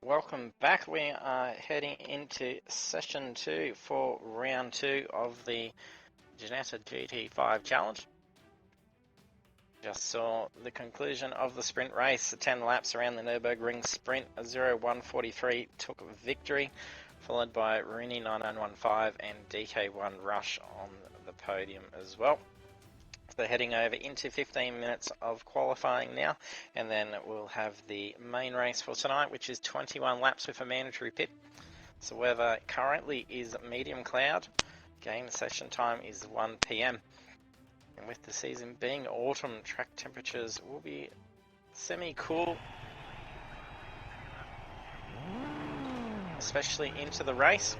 welcome back. We are heading into session 2 for round 2 of the Ginetta GT5 challenge. Just saw the conclusion of the sprint race, the 10 laps around the Nurburgring sprint. 01:43 took victory, followed by Rooney 9915 and DK1 Rush on the podium as well. So heading over into 15 minutes of qualifying now, and then we'll have the main race for tonight, which is 21 laps with a mandatory pit. So weather currently is medium cloud. Game session time is 1 PM. And with the season being autumn, track temperatures will be semi-cool, especially into the race.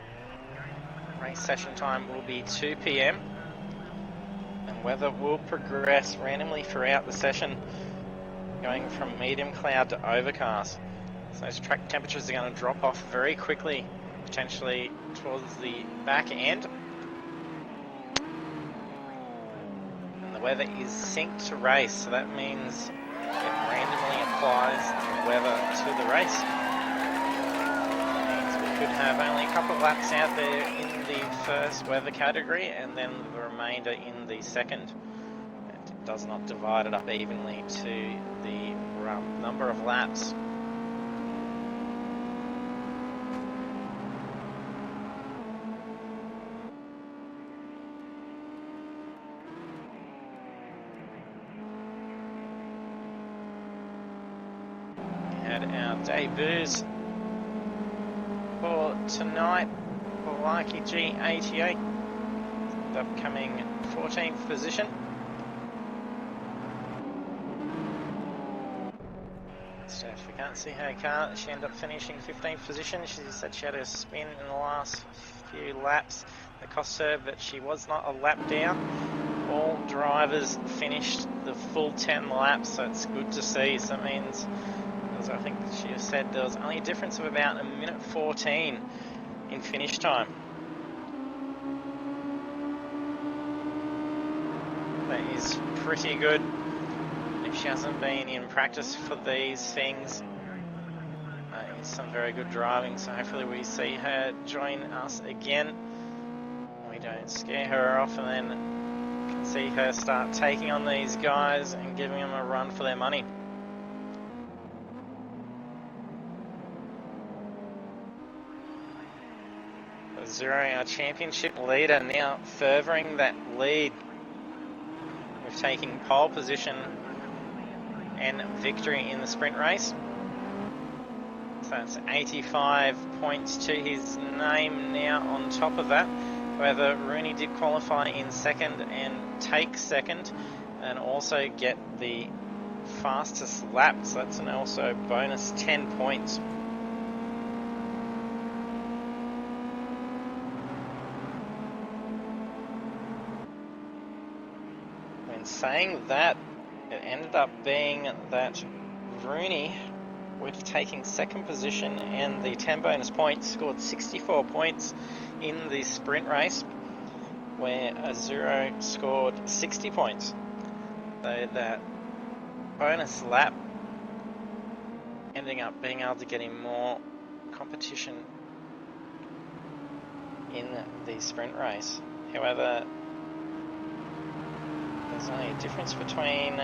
Race session time will be 2 PM. And weather will progress randomly throughout the session, going from medium cloud to overcast. So those track temperatures are going to drop off very quickly, potentially towards the back end. And the weather is synced to race, so that means it randomly applies the weather to the race. That means we could have only a couple of laps out there in the first weather category, and then the remainder in the second. It does not divide it up evenly to the number of laps. We had our debuts for tonight. Lucky G88, upcoming 14th position. So if we can't see her car, she ended up finishing 15th position. She said she had a spin in the last few laps that cost her, but she was not a lap down. All drivers finished the full 10 laps, so it's good to see. So that means, as I think she said, there was only a difference of about 1:14 in finish time. That is pretty good if she hasn't been in practice for these things. That is some very good driving, so hopefully we see her join us again. We don't scare her off and then can see her start taking on these guys and giving them a run for their money. Zero, our championship leader, now furthering that lead with taking pole position and victory in the sprint race. So that's 85 points to his name now on top of that. However, Rooney did qualify in second and take second and also get the fastest lap, so that's an also bonus 10 points. Saying that, it ended up being that Rooney, with taking second position and the 10 bonus points, scored 64 points in the sprint race, where Azuro scored 60 points. So that bonus lap ending up being able to get him more competition in the sprint race. However, there's only a difference between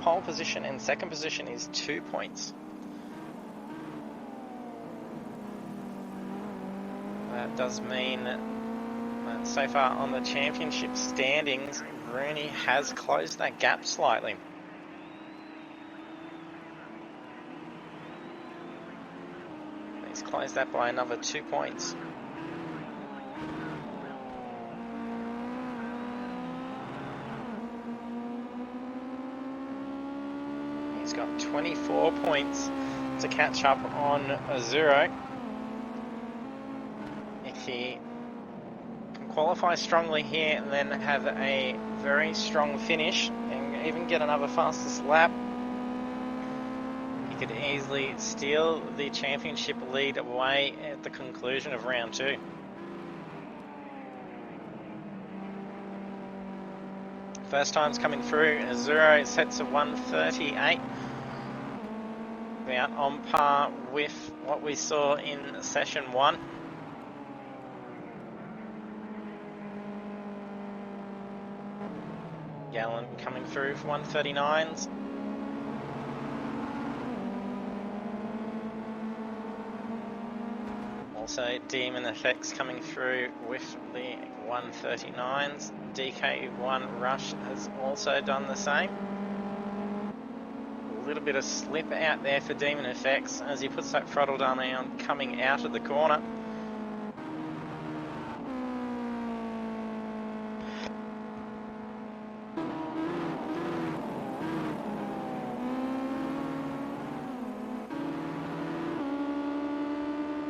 pole position and second position is 2 points. That does mean that so far on the championship standings, Rooney has closed that gap slightly. He's closed that by another 2 points. He's got 24 points to catch up on Azuro. If he can qualify strongly here and then have a very strong finish and even get another fastest lap, he could easily steal the championship lead away at the conclusion of round 2. First time's coming through. Azuro sets a 1:38. About on par with what we saw in session 1. Gallant coming through for 139s. Also Demon Effects coming through with the 139s. DK1 Rush has also done the same. A little bit of slip out there for Demon Effects as he puts that throttle down on coming out of the corner.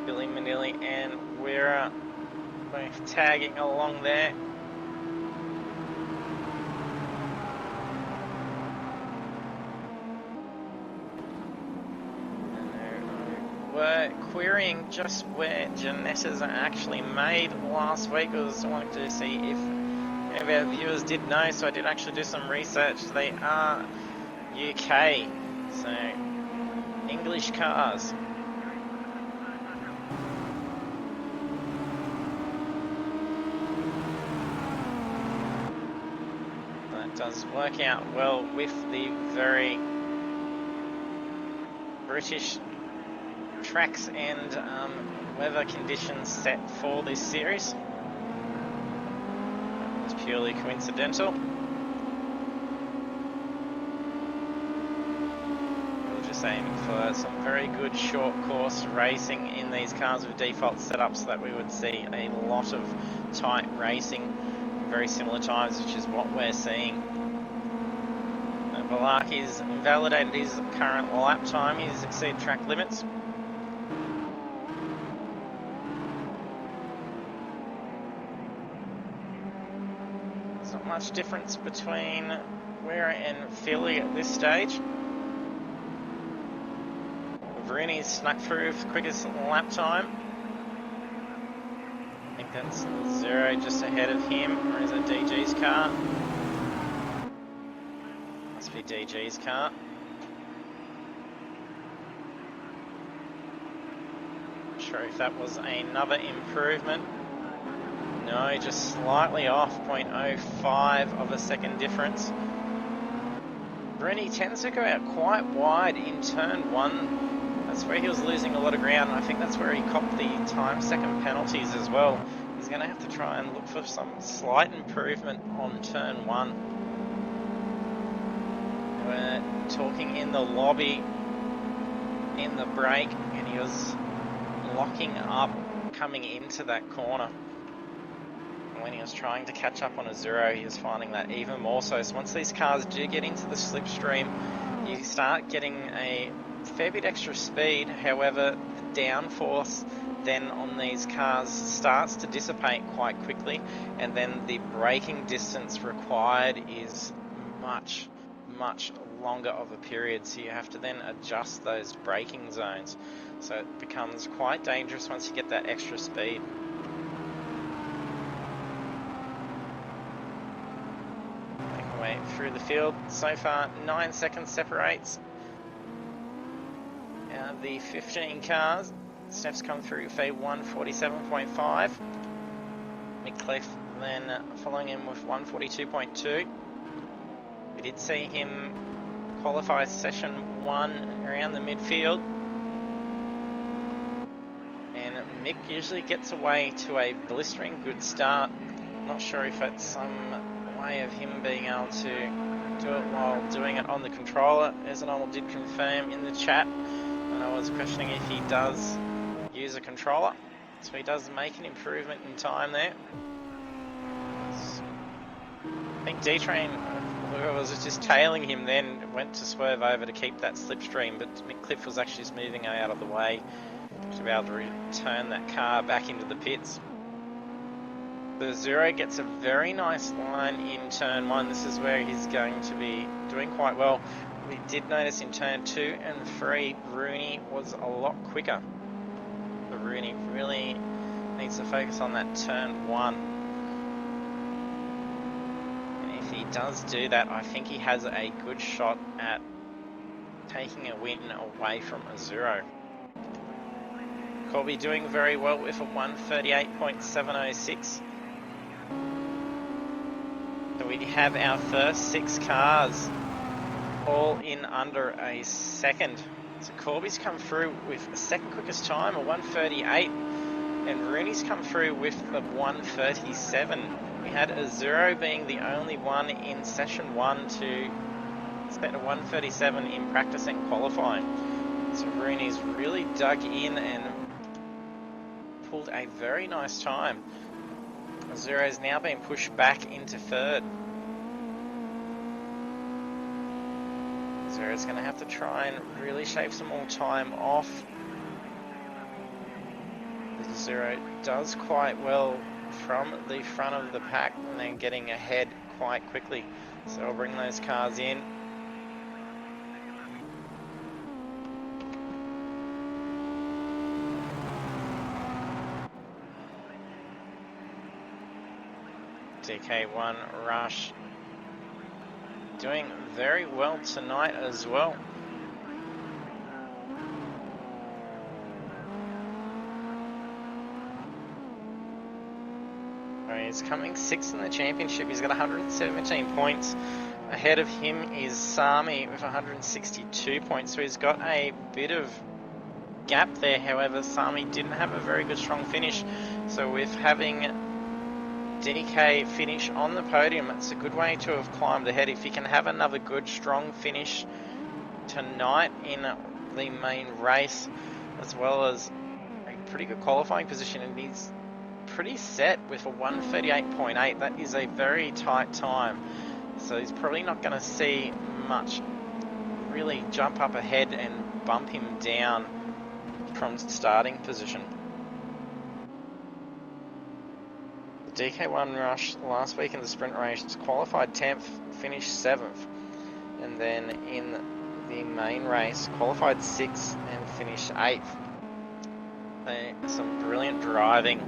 Billy Manilli and Wera both tagging along there. We're querying just where Ginetta's are actually made last week. I was wanting to see if any of our viewers did know, so I did actually do some research. They are UK, so English cars. That does work out well with the very British tracks and weather conditions set for this series. It's purely coincidental. We're just aiming for some very good short course racing in these cars with default setups, so that we would see a lot of tight racing, very similar times, which is what we're seeing. Valaki's validated his current lap time. He's exceeded track limits. There's not much difference between Wera and Philly at this stage. Rooney's snuck through with the quickest lap time. I think that's 0 just ahead of him, or is it DG's car? Must be DG's car. Not sure if that was another improvement. No, just slightly off, 0.05 of a second difference. Rooney tends to go out quite wide in turn 1. That's where he was losing a lot of ground, and I think that's where he copped the time second penalties as well. He's going to have to try and look for some slight improvement on turn 1. We're talking in the lobby, in the break, and he was locking up coming into that corner. When he was trying to catch up on a 0, he was finding that even more so. So once these cars do get into the slipstream, you start getting a fair bit extra speed. However, the downforce then on these cars starts to dissipate quite quickly, and then the braking distance required is much longer of a period, so you have to then adjust those braking zones. So it becomes quite dangerous once you get that extra speed. Way through the field so far, 9 seconds separates out of the 15 cars. Steph's come through with a 147.5. Midcliff then following him with 142.2. We did see him qualify session 1 around the midfield, and Mick usually gets away to a blistering good start. Not sure if it's some way of him being able to do it while doing it on the controller. As Arnold did confirm in the chat, and I was questioning if he does use a controller, so he does make an improvement in time there. I think D-Train, whoever was just tailing him, then went to swerve over to keep that slipstream, but Cliff was actually just moving out of the way to be able to return that car back into the pits. The 0 gets a very nice line in turn 1. This is where he's going to be doing quite well. We did notice in turn 2 and 3, Rooney was a lot quicker. But Rooney really needs to focus on that turn 1. And if he does do that, I think he has a good shot at taking a win away from a 0. Corby doing very well with a 1:38.706. So we have our first 6 cars all in under a second. So Corby's come through with a second quickest time, a 1:38, and Rooney's come through with a 1:37. We had a 0 being the only one in session 1 to spend a 1:37 in practice and qualifying. So Rooney's really dug in and pulled a very nice time. Zero's now been pushed back into 3rd. Zero's going to have to try and really shave some more time off. The Zero does quite well from the front of the pack and then getting ahead quite quickly. So I'll bring those cars in. DK1 Rush doing very well tonight as well. He's coming 6th in the championship. He's got 117 points. Ahead of him is Sami with 162 points. So he's got a bit of gap there. However, Sami didn't have a very good strong finish. So with having DK finish on the podium, it's a good way to have climbed ahead. If he can have another good strong finish tonight in the main race, as well as a pretty good qualifying position, and he's pretty set with a 1:38.8. That is a very tight time, so he's probably not going to see much really jump up ahead and bump him down from starting position. DK1 Rush last week in the sprint race qualified 10th, finished 7th, and then in the main race qualified 6th and finished 8th. Some brilliant driving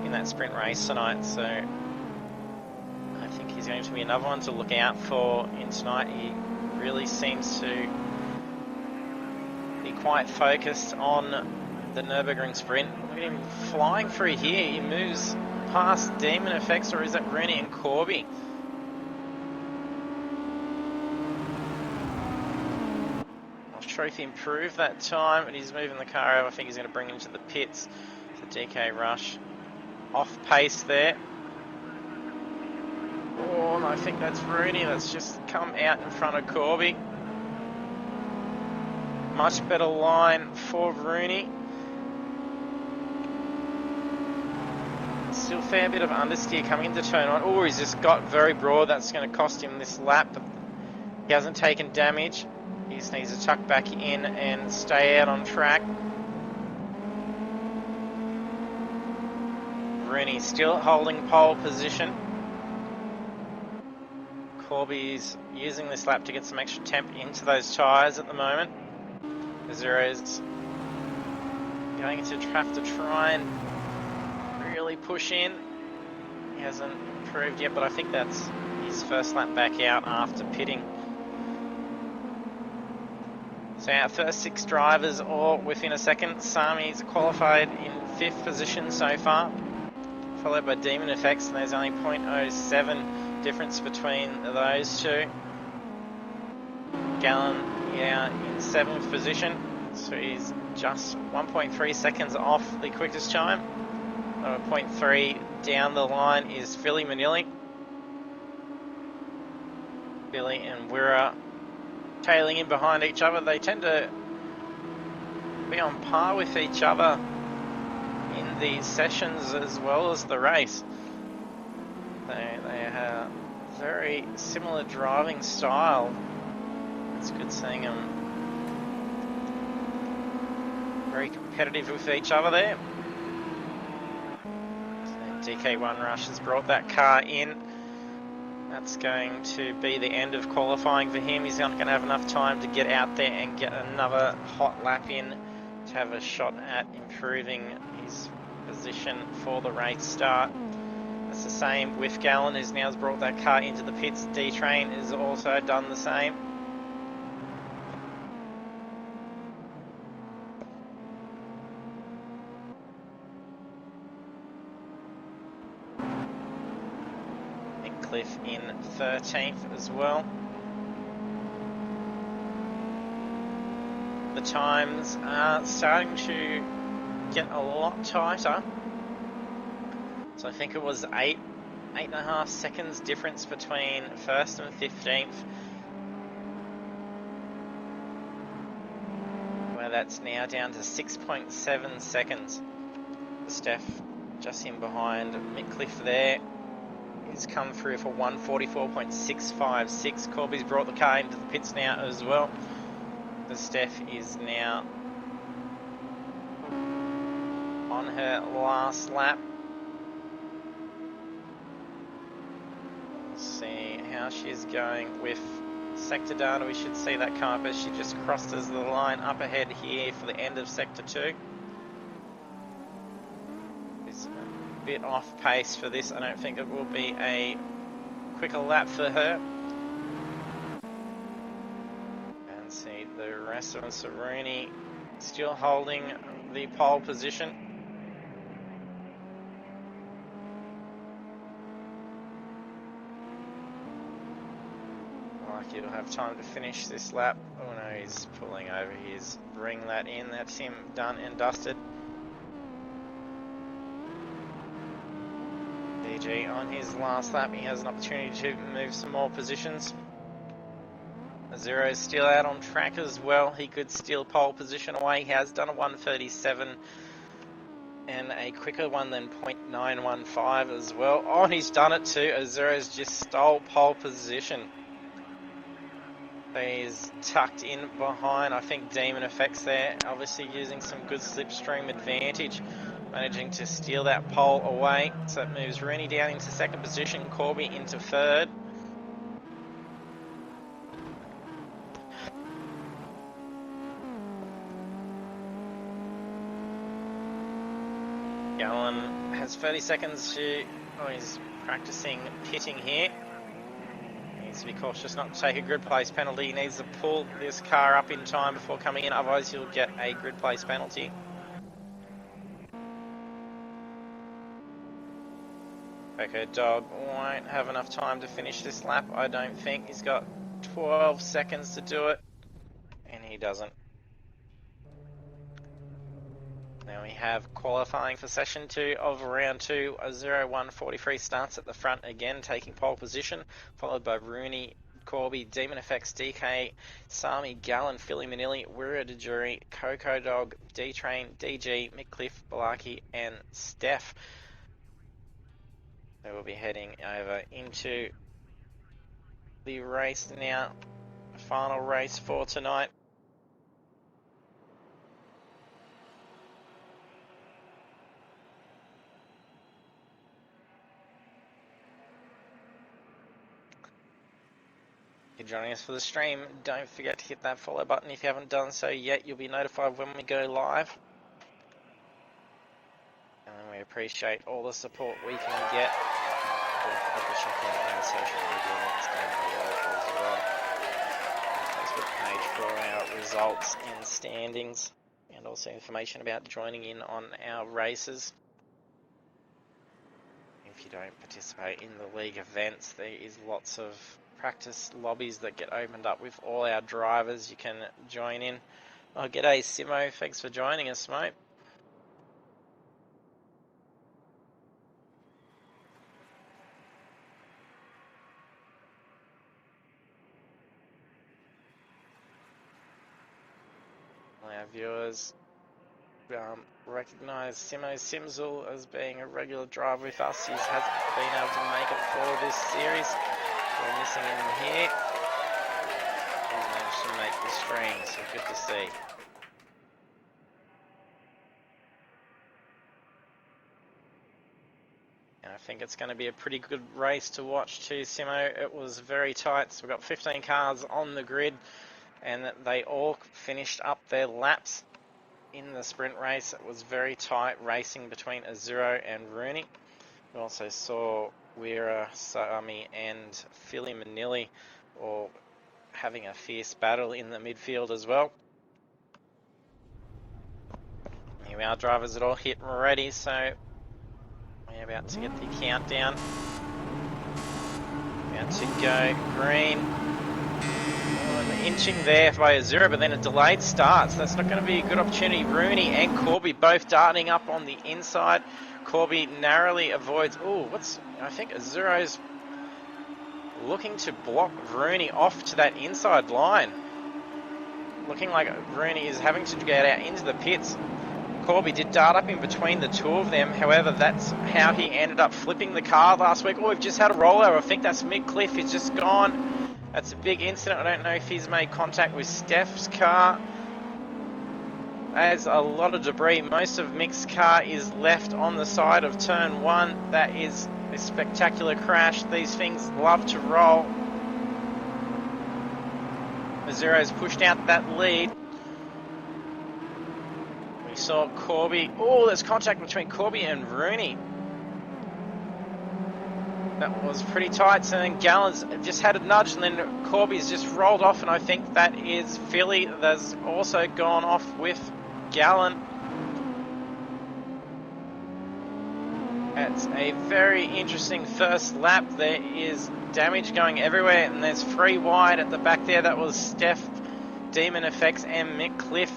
in that sprint race tonight, so I think he's going to be another one to look out for in tonight. He really seems to be quite focused on the Nurburgring sprint. Look at him flying through here. He moves past Demon Effects, or is that Rooney and Corby? Not sure if he improved that time, but he's moving the car over. I think he's going to bring him to the pits. So DK Rush off pace there. Oh, and I think that's Rooney that's just come out in front of Corby. Much better line for Rooney. Still a fair bit of understeer coming into turn 1. Oh, he's just got very broad. That's going to cost him this lap, but he hasn't taken damage. He just needs to tuck back in and stay out on track. Rooney still holding pole position. Corby's using this lap to get some extra temp into those tyres at the moment. Zero's going to have to try and really push in. He hasn't improved yet, but I think that's his first lap back out after pitting. So our first 6 drivers all within a second. Sami's qualified in 5th position so far, followed by Demon Effects, and there's only 0.07 difference between those two. Gallon in 7th position, so he's just 1.3 seconds off the quickest time. 0.3 down the line is Philly Manili. Billy and Wirra tailing in behind each other. They tend to be on par with each other in the sessions as well as the race. They have very similar driving style. It's good seeing them very competitive with each other there. So DK1 Rush has brought that car in. That's going to be the end of qualifying for him. He's not going to have enough time to get out there and get another hot lap in to have a shot at improving his position for the race start. That's the same with Gallon, who's now brought that car into the pits. D-Train has also done the same. Midcliff in 13th as well. The times are starting to get a lot tighter. So I think it was 8.5 seconds difference between 1st and 15th. Where that's now down to 6.7 seconds. Steph just in behind Midcliff there. He's come through for 1:44.656. Corby's brought the car into the pits now as well. The Steph is now on her last lap. We'll see how she's going with sector data. We should see that come up as she just crosses the line up ahead here for the end of sector 2. It's a bit off pace for this. I don't think it will be a quicker lap for her. And see the rest of them. Saruni still holding the pole position. He'll have time to finish this lap. Oh no, he's pulling over. He's bring that in. That's him done and dusted. DG on his last lap. He has an opportunity to move some more positions. Zero's still out on track as well. He could steal pole position away. He has done a 1:37 and a quicker one than 0.915 as well. Oh, he's done it too. Zero's just stole pole position. He's tucked in behind, I think, Demon Effects there, obviously using some good slipstream advantage, managing to steal that pole away. So it moves Rooney down into second position, Corby into third. Gallen has 30 seconds to, oh, he's practicing pitting here. To be cautious not to take a grid place penalty. He needs to pull this car up in time before coming in, otherwise he'll get a grid place penalty. Okay, Dog won't have enough time to finish this lap, I don't think. He's got 12 seconds to do it, and he doesn't. Now we have qualifying for session 2 of round 2. A 01:43 starts at the front again, taking pole position, followed by Rooney, Corby, Demon Effects, DK, Sami, Gallen, Philly Manili, Wira DeJury, Coco Dog, D-Train, DG, Midcliff, Balaki, and Steph. They will be heading over into the race now. Final race for tonight. If you're joining us for the stream, don't forget to hit that follow button if you haven't done so yet. You'll be notified when we go live. And we appreciate all the support we can get. We'll publish our social media links down below as well. Our Facebook page for our results and standings, and also information about joining in on our races. If you don't participate in the league events, there is lots of practice lobbies that get opened up with all our drivers. You can join in. Oh, g'day Simo, thanks for joining us, mate. All our viewers recognise Simo Simzel as being a regular driver with us. He hasn't been able to make it for this series. We're missing him here. He's managed to make the stream, so good to see. And I think it's going to be a pretty good race to watch too, Simo. It was very tight, so we've got 15 cars on the grid, and they all finished up their laps in the sprint race. It was very tight racing between Azuro and Rooney. We also saw Wira, Sami and Philly Manili all having a fierce battle in the midfield as well. Here our drivers are all hit and ready, so we're about to get the countdown. Out to go green. Inching there by a 0, but then a delayed start, so that's not going to be a good opportunity. Rooney and Corby both darting up on the inside. Corby narrowly avoids. Oh, I think a 0's looking to block Rooney off to that inside line. Looking like Rooney is having to get out into the pits. Corby did dart up in between the two of them. However, that's how he ended up flipping the car last week. Oh, we've just had a rollover. I think that's Midcliffe. He's just gone. That's a big incident. I don't know if he's made contact with Steph's car. There's a lot of debris. Most of Mick's car is left on the side of turn 1. That is a spectacular crash. These things love to roll. Zero's pushed out that lead. We saw Corby. Oh, there's contact between Corby and Rooney. That was pretty tight. So then Gallen's just had a nudge, and then Corby's just rolled off, and I think that is Philly that's also gone off with Gallen. It's a very interesting first lap. There is damage going everywhere, and there's 3 wide at the back there. That was Steph, Demon Effects, and Mick Cliff.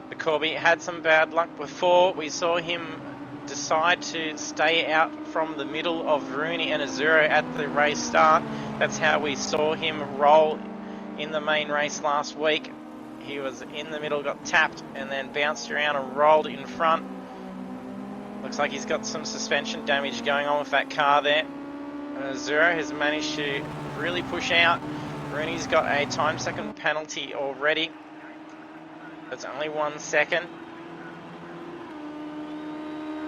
The Corby had some bad luck before. We saw him decide to stay out from the middle of Rooney and a 0 at the race start. That's how we saw him roll in the main race last week. He was in the middle, got tapped, and then bounced around and rolled in front. Looks like he's got some suspension damage going on with that car there. And 0 has managed to really push out. Rooney's got a time second penalty already. That's only 1 second.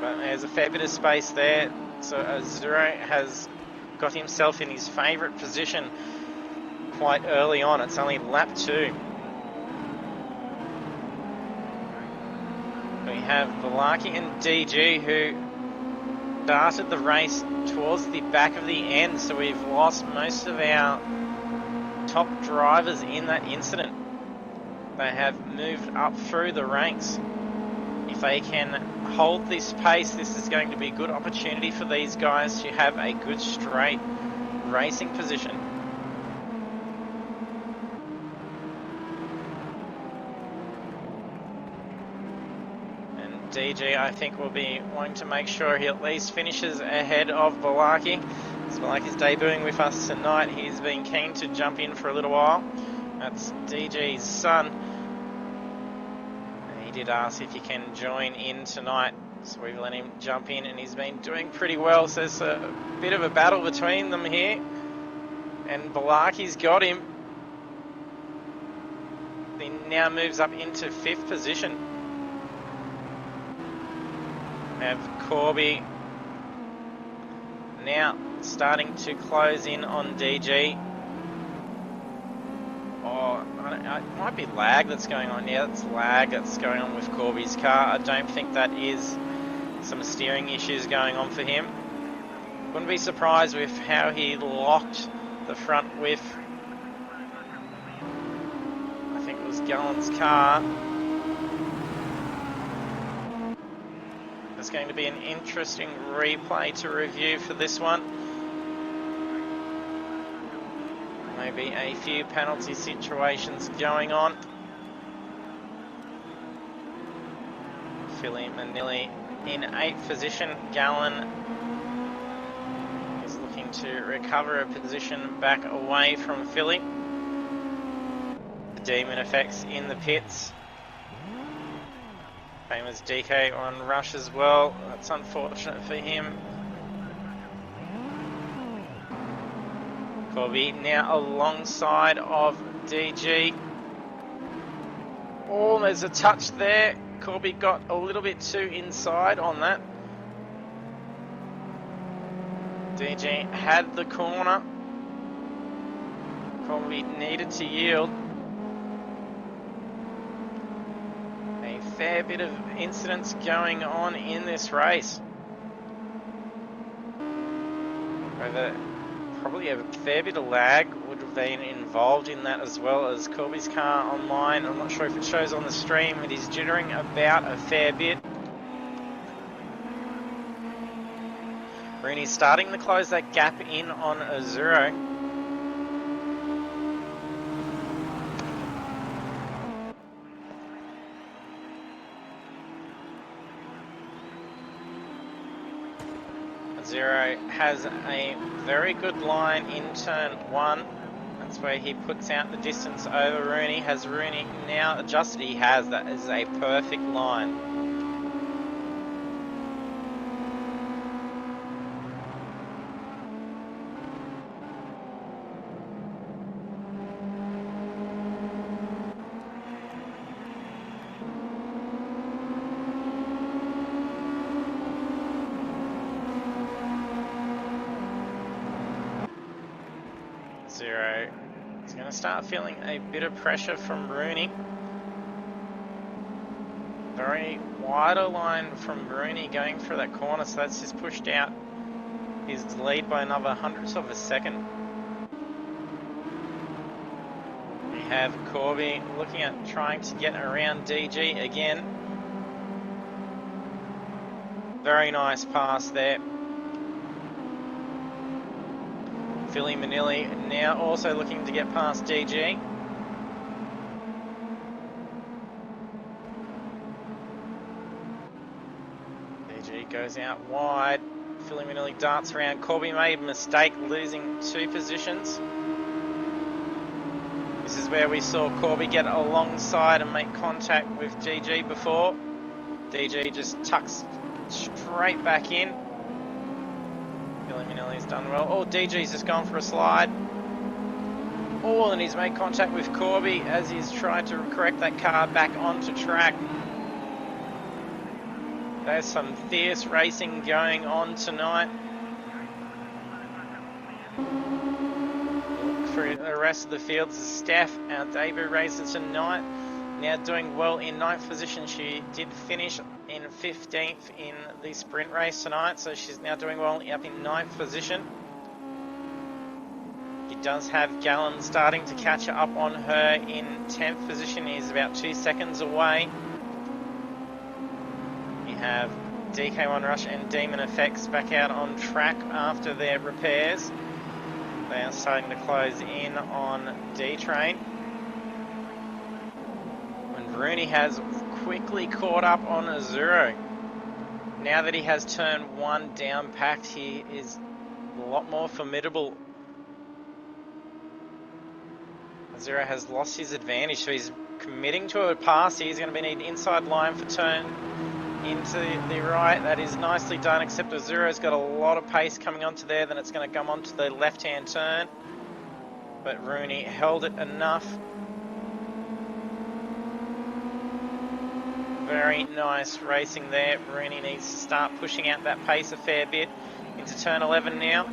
But there's a fair bit of space there. So 0 has got himself in his favourite position quite early on. It's only lap 2. We have Balaki and DG who started the race towards the back of the end, so we've lost most of our top drivers in that incident. They have moved up through the ranks. If they can hold this pace, this is going to be a good opportunity for these guys to have a good straight racing position. DG, I think, will be wanting to make sure he at least finishes ahead of Balaki. So Balaki's debuting with us tonight. He's been keen to jump in for a little while. That's DG's son. And he did ask if he can join in tonight. So we've let him jump in, and he's been doing pretty well. So there's a bit of a battle between them here. And Balaki's got him. He now moves up into 5th position. Have Corby now starting to close in on DG. Oh, it might be lag that's going on. Yeah, it's lag that's going on with Corby's car. I don't think that is some steering issues going on for him. Wouldn't be surprised with how he locked the front with, I think it was Gallen's car. It's going to be an interesting replay to review for this one. Maybe a few penalty situations going on. Philly Manili in 8th position. Gallen is looking to recover a position back away from Philly. The Demon Effects in the pits. Famous DK on Rush as well. That's unfortunate for him. Corby now alongside of DG. Oh, there's a touch there. Corby got a little bit too inside on that. DG had the corner. Corby needed to yield. Fair bit of incidents going on in this race. Probably a fair bit of lag would have been involved in that, as well as Corby's car online. I'm not sure if it shows on the stream. It is jittering about a fair bit. Rooney's starting to close that gap in on Azuro. Azuro has a very good line in turn 1. That's where he puts out the distance over Rooney. Has Rooney now adjusted? He has. That is a perfect line. Zero is going to start feeling a bit of pressure from Rooney. Very wider line from Rooney going through that corner, so that's just pushed out his lead by another hundredths of a second. We have Corby looking at trying to get around DG again. Very nice pass there. Philly Manili now also looking to get past DG. DG goes out wide. Philly Manili darts around. Corby made a mistake, losing 2 positions. This is where we saw Corby get alongside and make contact with DG before. DG just tucks straight back in. Philly Manili's done well. Oh, DG's just gone for a slide. Oh, and he's made contact with Corby as he's tried to correct that car back onto track. There's some fierce racing going on tonight. For the rest of the fields, Steph, our debut racer tonight, now doing well in 9th position. She did finish in 15th in the sprint race tonight, so she's now doing well up in 9th position. She does have Gallen starting to catch up on her in 10th position. He's about 2 seconds away. We have DK1 Rush and Demon Effects back out on track after their repairs. They are starting to close in on D-Train. And Rooney has quickly caught up on Azuro. Now that he has turn 1 down packed, he is a lot more formidable. Azuro has lost his advantage, so he's committing to a pass. He's going to need inside line for turn into the right. That is nicely done, except Azuro's got a lot of pace coming onto there. Then it's going to come onto the left-hand turn. But Rooney held it enough. Very nice racing there. Rooney needs to start pushing out that pace a fair bit into turn 11 now.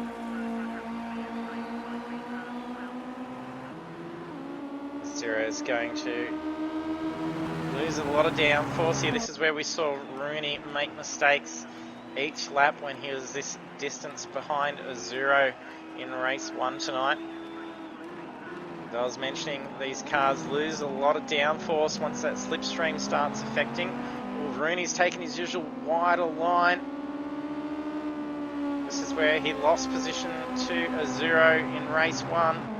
Azuro's going to lose a lot of downforce here. This is where we saw Rooney make mistakes each lap when he was this distance behind Azuro in race 1 tonight. As I was mentioning, these cars lose a lot of downforce once that slipstream starts affecting. Well, Rooney's taken his usual wider line. This is where he lost position to Azuro in race 1.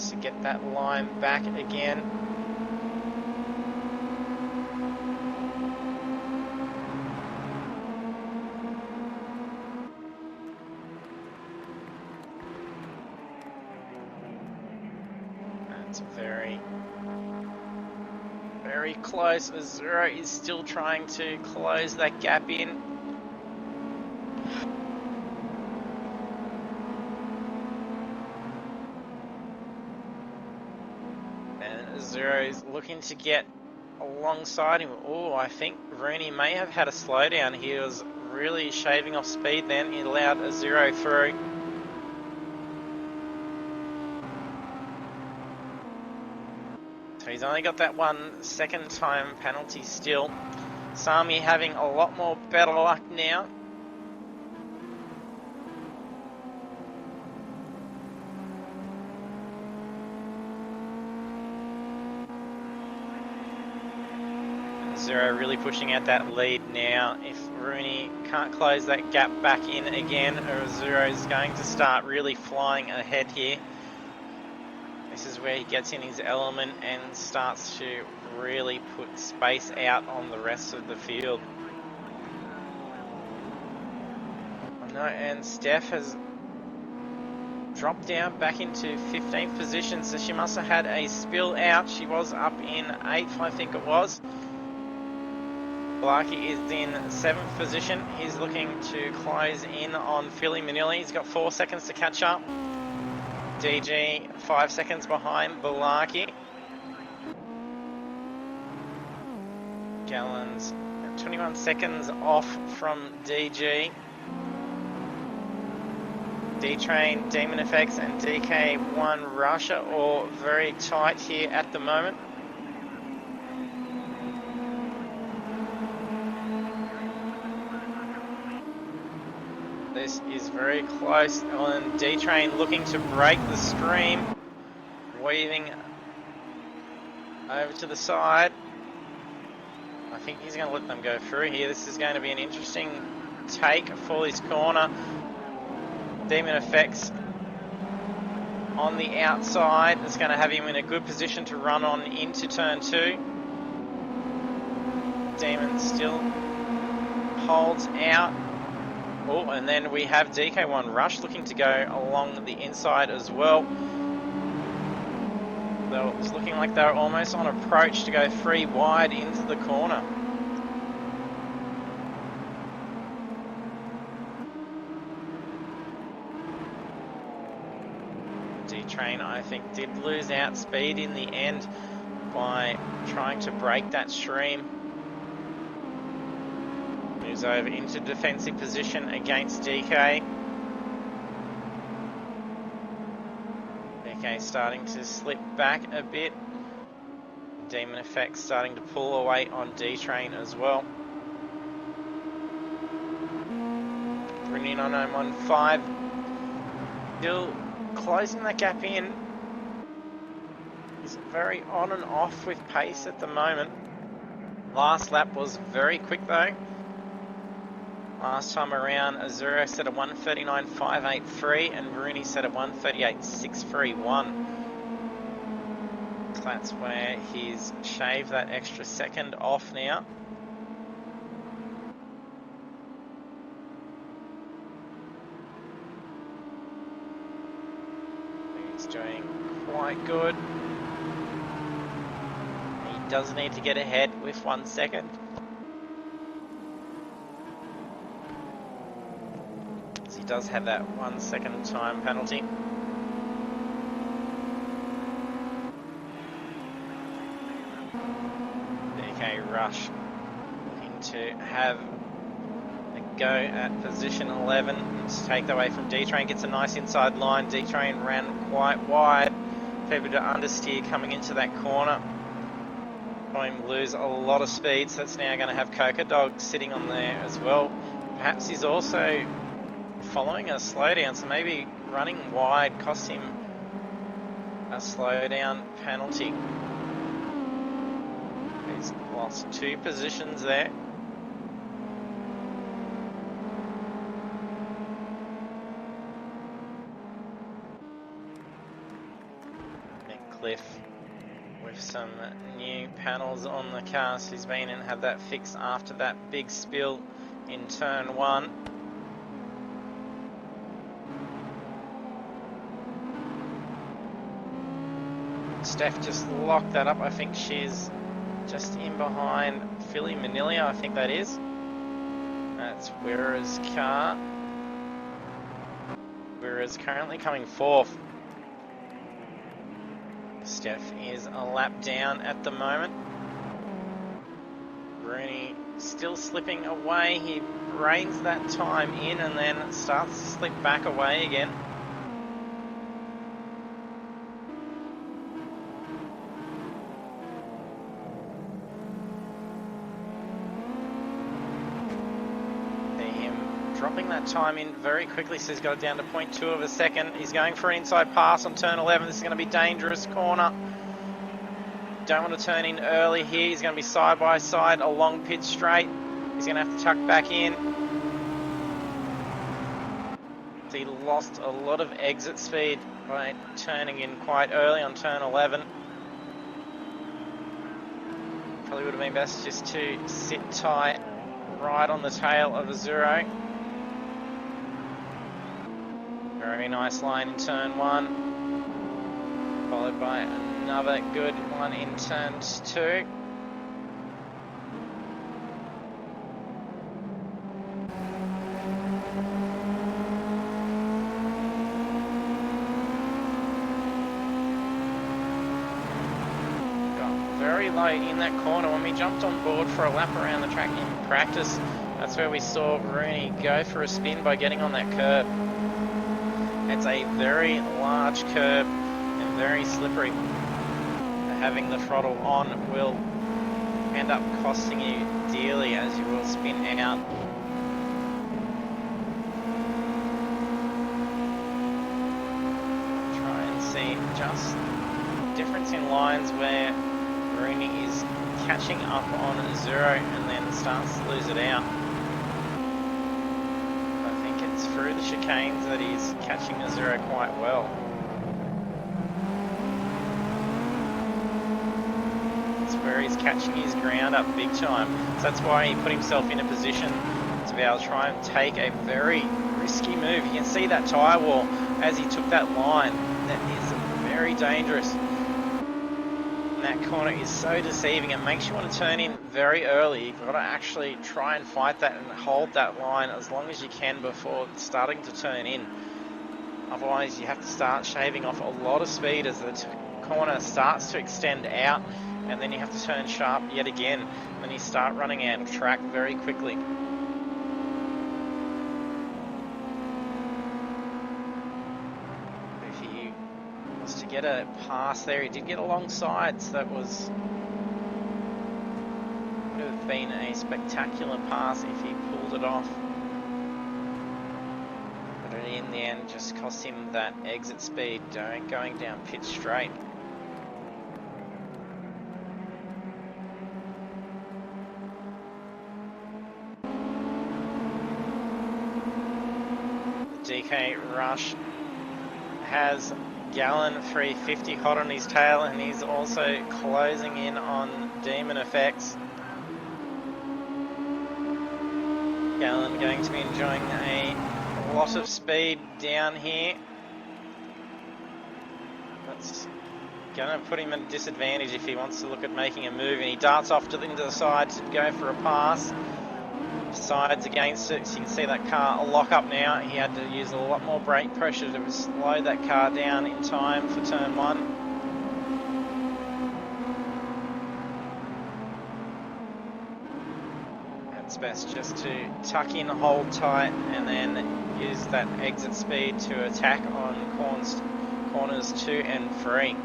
To get that line back again. That's very, very close. Azuro is still trying to close that gap in. Azuro is looking to get alongside him. Oh, I think Rooney may have had a slowdown. He was really shaving off speed then. He allowed Azuro through. So he's only got that 1 second time penalty still. Sami having a lot more better luck now. Zero really pushing out that lead now. If Rooney can't close that gap back in again, Zero is going to start really flying ahead here. This is where he gets in his element and starts to really put space out on the rest of the field. No, and Steph has dropped down back into 15th position, so she must have had a spill out. She was up in 8th, I think it was. Blakey is in 7th position. He's looking to close in on Philly Manili. He's got 4 seconds to catch up. DG 5 seconds behind Blakey. Gallons 21 seconds off from DG. D-Train, Demon Effects and DK1 Rush are all very tight here at the moment. This is very close, and D-Train looking to break the stream, weaving over to the side. I think he's going to let them go through here. This is going to be an interesting take for this corner. Demon Effects on the outside. It's going to have him in a good position to run on into turn 2. Demon still holds out. Oh, and then we have DK1 Rush looking to go along the inside as well. Though it's looking like they're almost on approach to go 3 wide into the corner. D-Train, I think, did lose out speed in the end by trying to break that stream. Moves over into defensive position against DK. DK starting to slip back a bit. Demon Effects starting to pull away on D-Train as well. Bringing on 915. Still closing that gap in. He's very on and off with pace at the moment. Last lap was very quick though. Last time around, Azura set a 1:39.583 and Rooney set a 1:38.631. That's where he's shaved that extra second off now. He's doing quite good. He does need to get ahead with 1 second. He does have that 1 second time penalty. DK Rush looking to have a go at position 11 to take that away from D-Train. Gets a nice inside line. D-Train ran quite wide. Able to understeer coming into that corner. Going to lose a lot of speed, so that's now going to have Coca Dog sitting on there as well. Perhaps he's also following a slowdown, so maybe running wide cost him a slowdown penalty. He's lost 2 positions there. Nick Cliff with some new panels on the car, so he's been and had that fixed after that big spill in turn 1. Steph just locked that up. I think she's just in behind Philly Manili, I think that is. That's Wira's car. Wira's currently coming 4th. Steph is a lap down at the moment. Rooney still slipping away. He reins that time in and then starts to slip back away again. Dropping that time in very quickly, so he's got it down to 0.2 of a second. He's going for an inside pass on turn 11. This is going to be dangerous corner. don't want to turn in early here. He's going to be side by side along pit straight. He's going to have to tuck back in. He lost a lot of exit speed by turning in quite early on turn 11. Probably would have been best just to sit tight right on the tail of Azuro. Very nice line in turn 1, followed by another good one in turns 2. Very low in that corner. When we jumped on board for a lap around the track in practice, that's where we saw Rooney go for a spin by getting on that curb. It's a very large curb and very slippery. Having the throttle on will end up costing you dearly, as you will spin out. Try and see just difference in lines where Rooney is catching up on Azuro and then starts to lose it out. I think it's through the chicanes that he's catching Azuro quite well. That's where he's catching his ground up big time. So that's why he put himself in a position to be able to try and take a very risky move. You can see that tyre wall as he took that line. That is very dangerous. That corner is so deceiving. It makes you want to turn in very early. You've got to actually try and fight that and hold that line as long as you can before starting to turn in. Otherwise, you have to start shaving off a lot of speed as the corner starts to extend out, and then you have to turn sharp yet again. Then you start running out of track very quickly. To get a pass there, he did get alongside, so that would have been a spectacular pass if he pulled it off. But in the end, just cost him that exit speed going down pit straight. The DK Rush has Gallon 350 hot on his tail, and he's also closing in on Demon Effects. Gallon going to be enjoying a lot of speed down here. That's going to put him at a disadvantage if he wants to look at making a move, and he darts off into the side to go for a pass. Sides against it, so you can see that car lock up now. He had to use a lot more brake pressure to slow that car down in time for turn 1. It's best just to tuck in, hold tight, and then use that exit speed to attack on corners 2 and 3.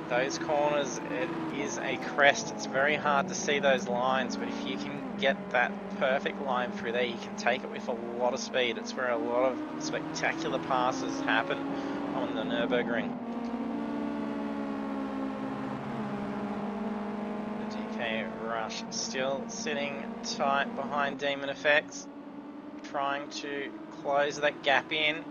Those corners, it is a crest. It's very hard to see those lines, but if you can get that perfect line through there, you can take it with a lot of speed. It's where a lot of spectacular passes happen on the Nurburgring. The DK Rush still sitting tight behind Demon Effects, trying to close that gap in.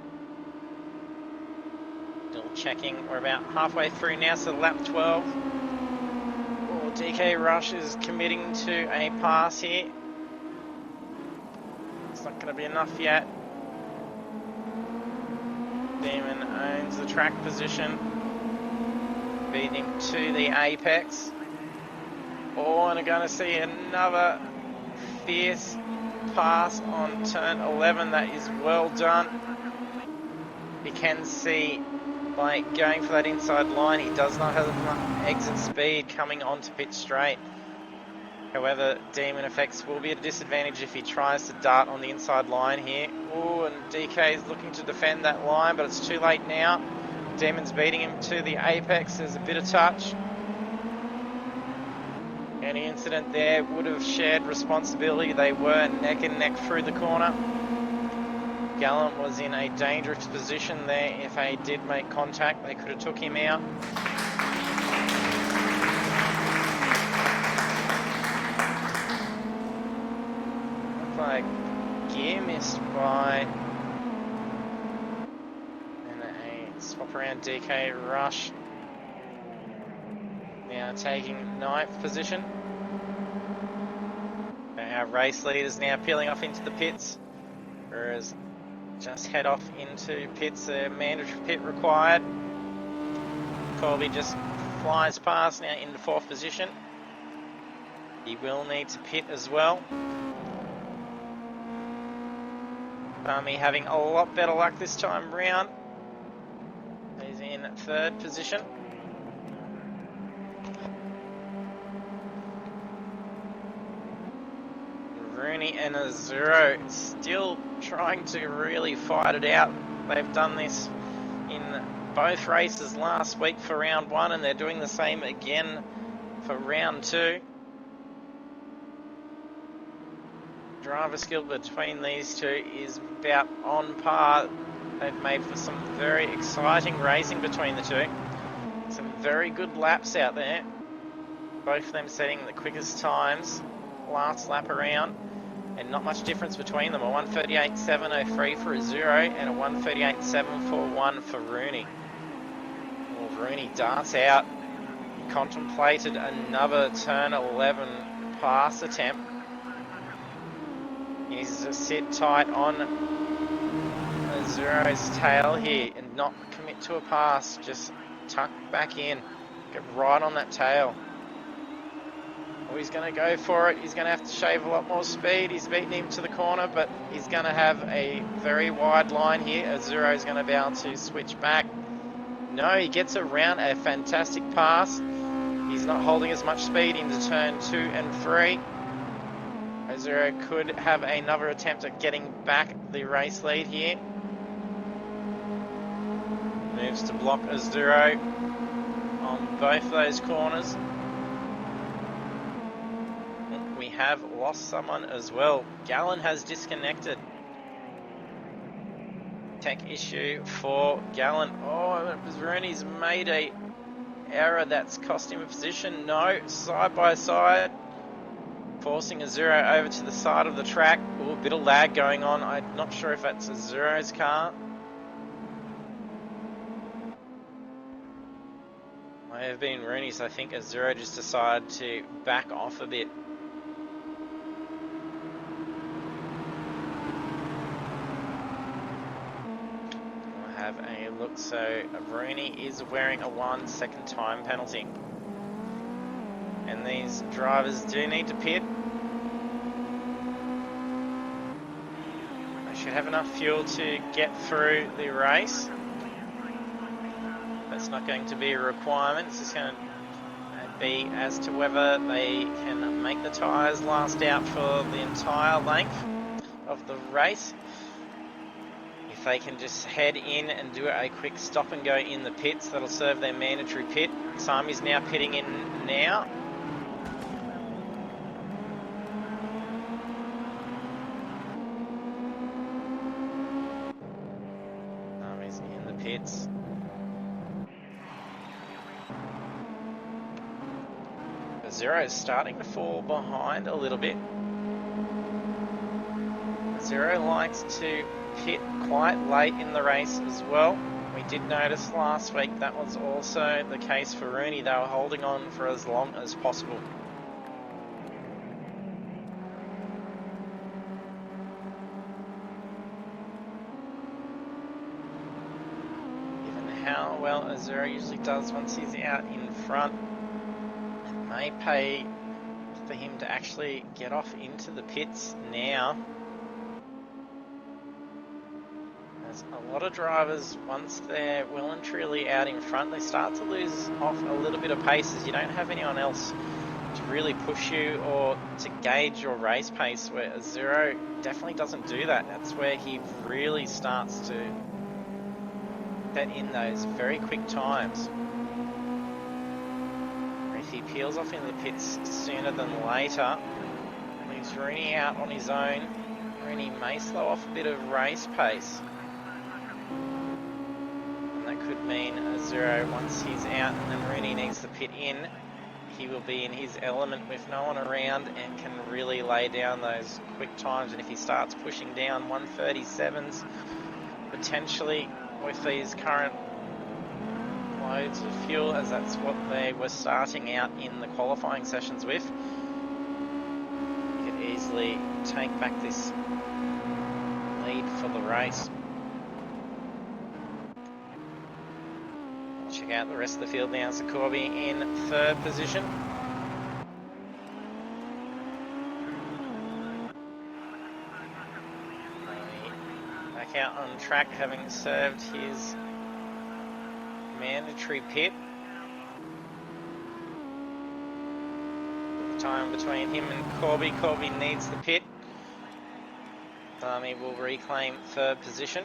Still checking, we're about halfway through now, so lap 12. Oh, DK Rush is committing to a pass here. It's not going to be enough yet. Demon owns the track position. Beat him to the apex. Oh, and we're going to see another fierce pass on turn 11. That is well done. You can see by going for that inside line, he does not have enough exit speed coming onto pit straight. However, Demon Effects will be at a disadvantage if he tries to dart on the inside line here. Oh, and DK is looking to defend that line, but it's too late now. Demon's beating him to the apex. There's a bit of touch. Any incident there would have shared responsibility. They were neck and neck through the corner. Gallant was in a dangerous position there. If they did make contact, they could have took him out. Looked like gear missed by, and a swap around DK Rush. Now taking ninth position. Our race leaders now peeling off into the pits, whereas just head off into pits, mandatory pit required. Colby just flies past now into fourth position. He will need to pit as well. Army having a lot better luck this time round. He's in third position. Rooney and Azuro still trying to really fight it out. They've done this in both races last week for round one, and they're doing the same again for round two. Driver skill between these two is about on par. They've made for some very exciting racing between the two. Some very good laps out there. Both of them setting the quickest times last lap around, and not much difference between them. A 1:38.703 for Azuro and a 1:38.741 for Rooney. Well, Rooney darts out. He contemplated another turn 11 pass attempt. He needs to sit tight on Azuro's tail here and not commit to a pass. Just tuck back in. Get right on that tail. Oh, he's going to go for it. He's going to have to shave a lot more speed. He's beaten him to the corner, but he's going to have a very wide line here. Azuro's going to be able to switch back. No, he gets around a fantastic pass. He's not holding as much speed into turn 2 and 3. Azuro could have another attempt at getting back the race lead here. Moves to block Azuro on both those corners. We have lost someone as well. Gallen has disconnected. Tech issue for Gallen. Oh, Rooney's made a error that's cost him a position. No, side by side. Forcing Azuro over to the side of the track. Oh, a bit of lag going on. I'm not sure if that's Azuro's car. May have been Rooney's. I think Azuro just decided to back off a bit. We'll have a look. So Rooney is wearing a 1 second time penalty. And these drivers do need to pit. They should have enough fuel to get through the race. That's not going to be a requirement. It's just going to be as to whether they can make the tyres last out for the entire length of the race. If they can just head in and do a quick stop and go in the pits, that'll serve their mandatory pit. Sami's now pitting in now. Sami's in the pits. Zero is starting to fall behind a little bit. Zero likes to pit quite late in the race as well. We did notice last week that was also the case for Rooney. They were holding on for as long as possible. Given how well Azuro usually does once he's out in front, may pay for him to actually get off into the pits now. There's a lot of drivers, once they're well and truly out in front, they start to lose off a little bit of pace as you don't have anyone else to really push you or to gauge your race pace, where Azuro definitely doesn't do that. That's where he really starts to set in those very quick times. If he peels off in the pits sooner than later, leaves Rooney out on his own. Rooney may slow off a bit of race pace. And that could mean a 0 once he's out, and then Rooney needs to pit in. He will be in his element with no one around and can really lay down those quick times. And if he starts pushing down 137s, potentially with these current loads of fuel, as that's what they were starting out in the qualifying sessions with, you could easily take back this lead for the race. Check out the rest of the field now. So Corby in third position. Back out on track, having served his mandatory pit. The time between him and Corby. Corby needs the pit. He will reclaim third position.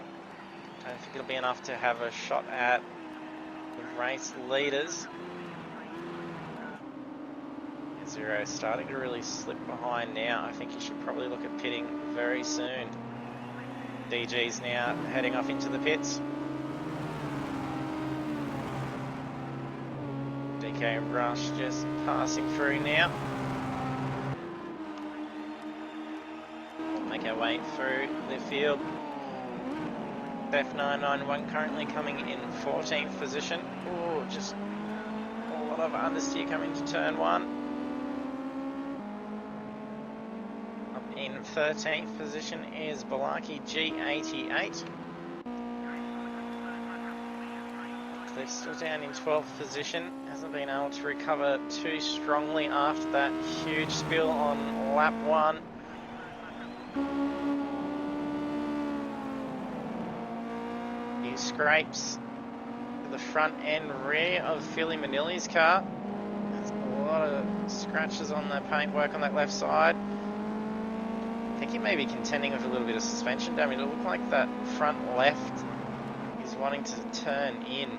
Don't think it'll be enough to have a shot at the race leaders. 0 starting to really slip behind now. I think he should probably look at pitting very soon. DG's now heading off into the pits. DK Rush just passing through now. We'll make our way through the field. F991 currently coming in 14th position. Oh, just a lot of understeer coming to turn 1. Up in 13th position is Balaki G88. Cliff still down in 12th position. Hasn't been able to recover too strongly after that huge spill on lap 1. Scrapes to the front and rear of Philly Manili's car. There's a lot of scratches on the paintwork on that left side. I think he may be contending with a little bit of suspension damage. It looks like that front left is wanting to turn in.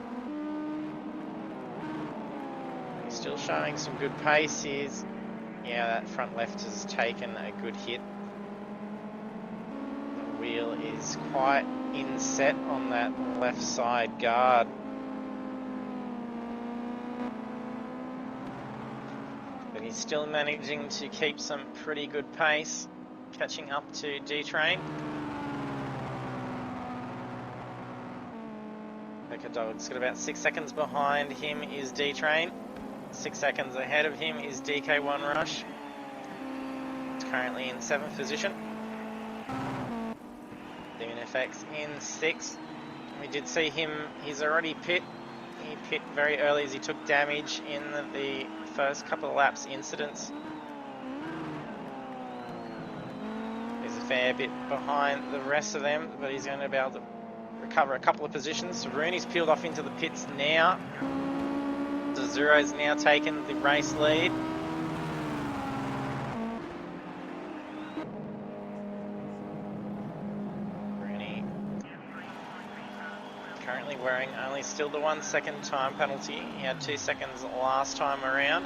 He's still showing some good pace. Yeah, that front left has taken a good hit. The wheel is quite inset on that left side guard. But he's still managing to keep some pretty good pace, catching up to D-Train. Becca Dog's got about 6 seconds behind him is D-Train. 6 seconds ahead of him is DK1 Rush. It's currently in 7th position. FX in 6th. We did see him, he's already pit. He pit very early as he took damage in the first couple of laps incidents. He's a fair bit behind the rest of them, but he's going to be able to recover a couple of positions. So Rooney's peeled off into the pits now. The Zero's now taken the race lead. Currently wearing only still the 1 second time penalty. He had 2 seconds last time around.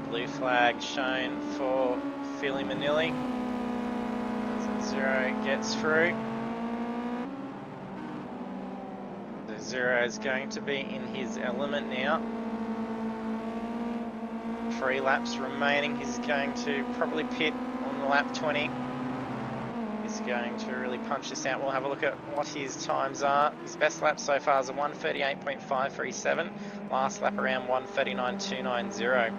Blue flag shown for Philly Manili. As 0 gets through. The 0 is going to be in his element now. 3 laps remaining. He's going to probably pit on lap 20. He's going to really punch this out. We'll have a look at what his times are. His best lap so far is a 1:38.537. Last lap around 1:39.290.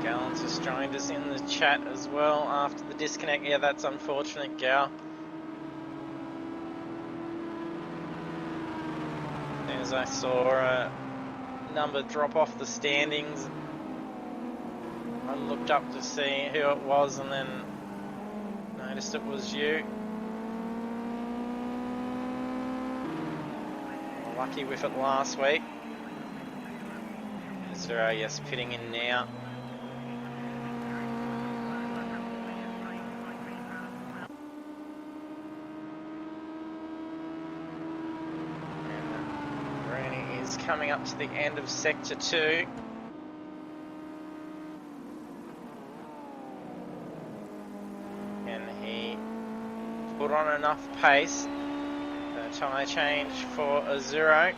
Gallant's just joined us in the chat as well after the disconnect. Yeah, that's unfortunate, Gal. As I saw a number drop off the standings, I looked up to see who it was and then noticed it was you. Lucky with it last week. 0, yes, pitting in now. coming up to the end of Sector 2. Can he put on enough pace? The tyre change for a 0.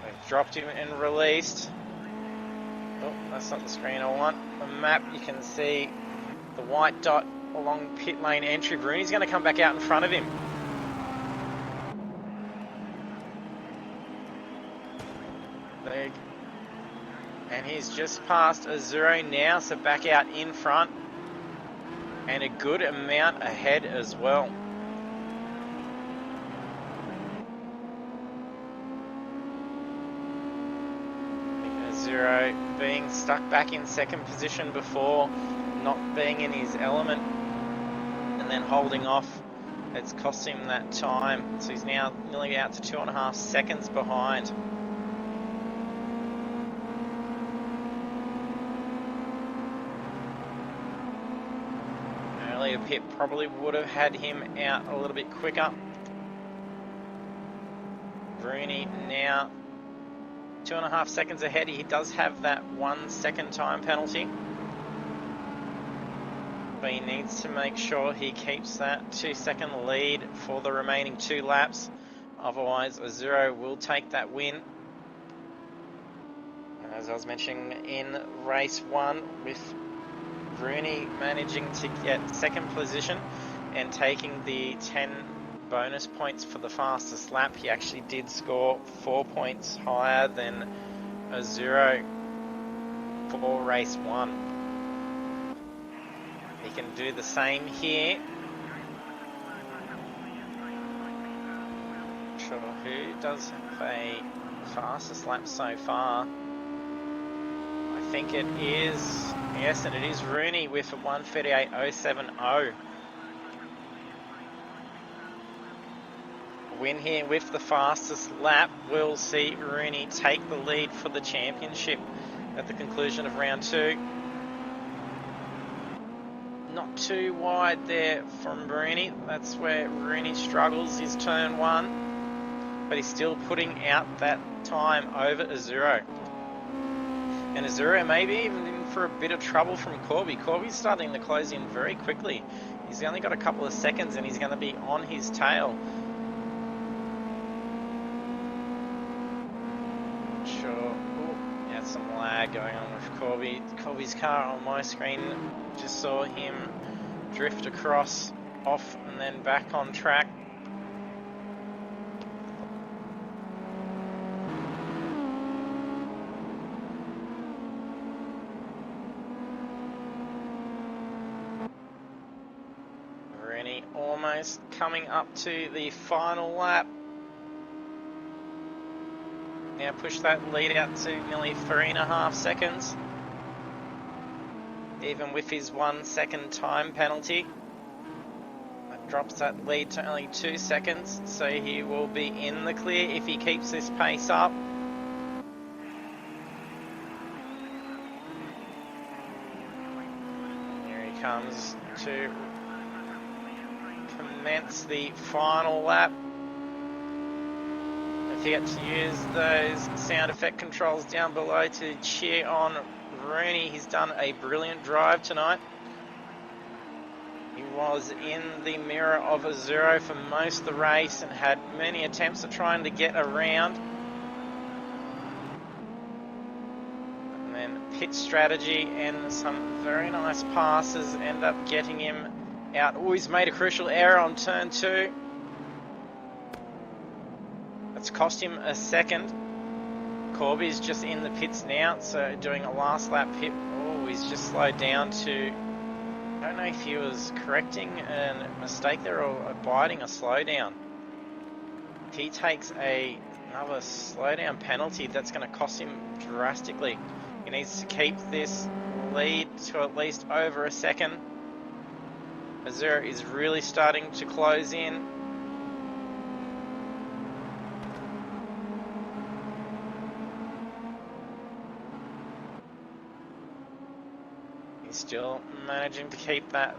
They've dropped him and released. Oh, that's not the screen I want. The map, you can see the white dot along pit lane entry. Bruni's going to come back out in front of him. And he's just past a 0 now, so back out in front. And a good amount ahead as well. A 0 being stuck back in second position before, not being in his element, and then holding off. It's cost him that time, so he's now nearly out to 2.5 seconds behind. Earlier pit probably would have had him out a little bit quicker. Bruni now 2.5 seconds ahead. He does have that 1 second time penalty, but he needs to make sure he keeps that 2 second lead for the remaining 2 laps. Otherwise, a 0 will take that win. And as I was mentioning in race 1, with Bruni managing to get second position and taking the 10 bonus points for the fastest lap, he actually did score 4 points higher than a 0 for race 1. He can do the same here. Not sure who does have a fastest lap so far. I think it is, yes, and it is Rooney with a 1:38.070. Win here with the fastest lap will see Rooney take the lead for the championship at the conclusion of round 2. Not too wide there from Rooney. That's where Rooney struggles, is turn 1, but he's still putting out that time over a 0. And a 0 maybe even in for a bit of trouble from Corby. Corby's starting to close in very quickly. He's only got a couple of seconds and he's going to be on his tail. Sure. Ooh, yeah, some lag going on with Corby. Corby's car on my screen, just saw him drift across, off and then back on track. Almost coming up to the final lap. Now push that lead out to nearly 3.5 seconds. Even with his 1 second time penalty. That drops that lead to only 2 seconds, so he will be in the clear if he keeps this pace up. Here he comes to commence the final lap. Don't forget to use those sound effect controls down below to cheer on Rooney. He's done a brilliant drive tonight. He was in the mirror of a 0 for most of the race and had many attempts at trying to get around. And then pit strategy and some very nice passes end up getting him out. Oh, he's made a crucial error on turn 2. That's cost him a second. Corby's just in the pits now, so doing a last lap pit. Oh, he's just slowed down to, I don't know if he was correcting a mistake there or abiding a slowdown. If he takes another slowdown penalty, that's going to cost him drastically. He needs to keep this lead to at least over a second. A 0 is really starting to close in. He's still managing to keep that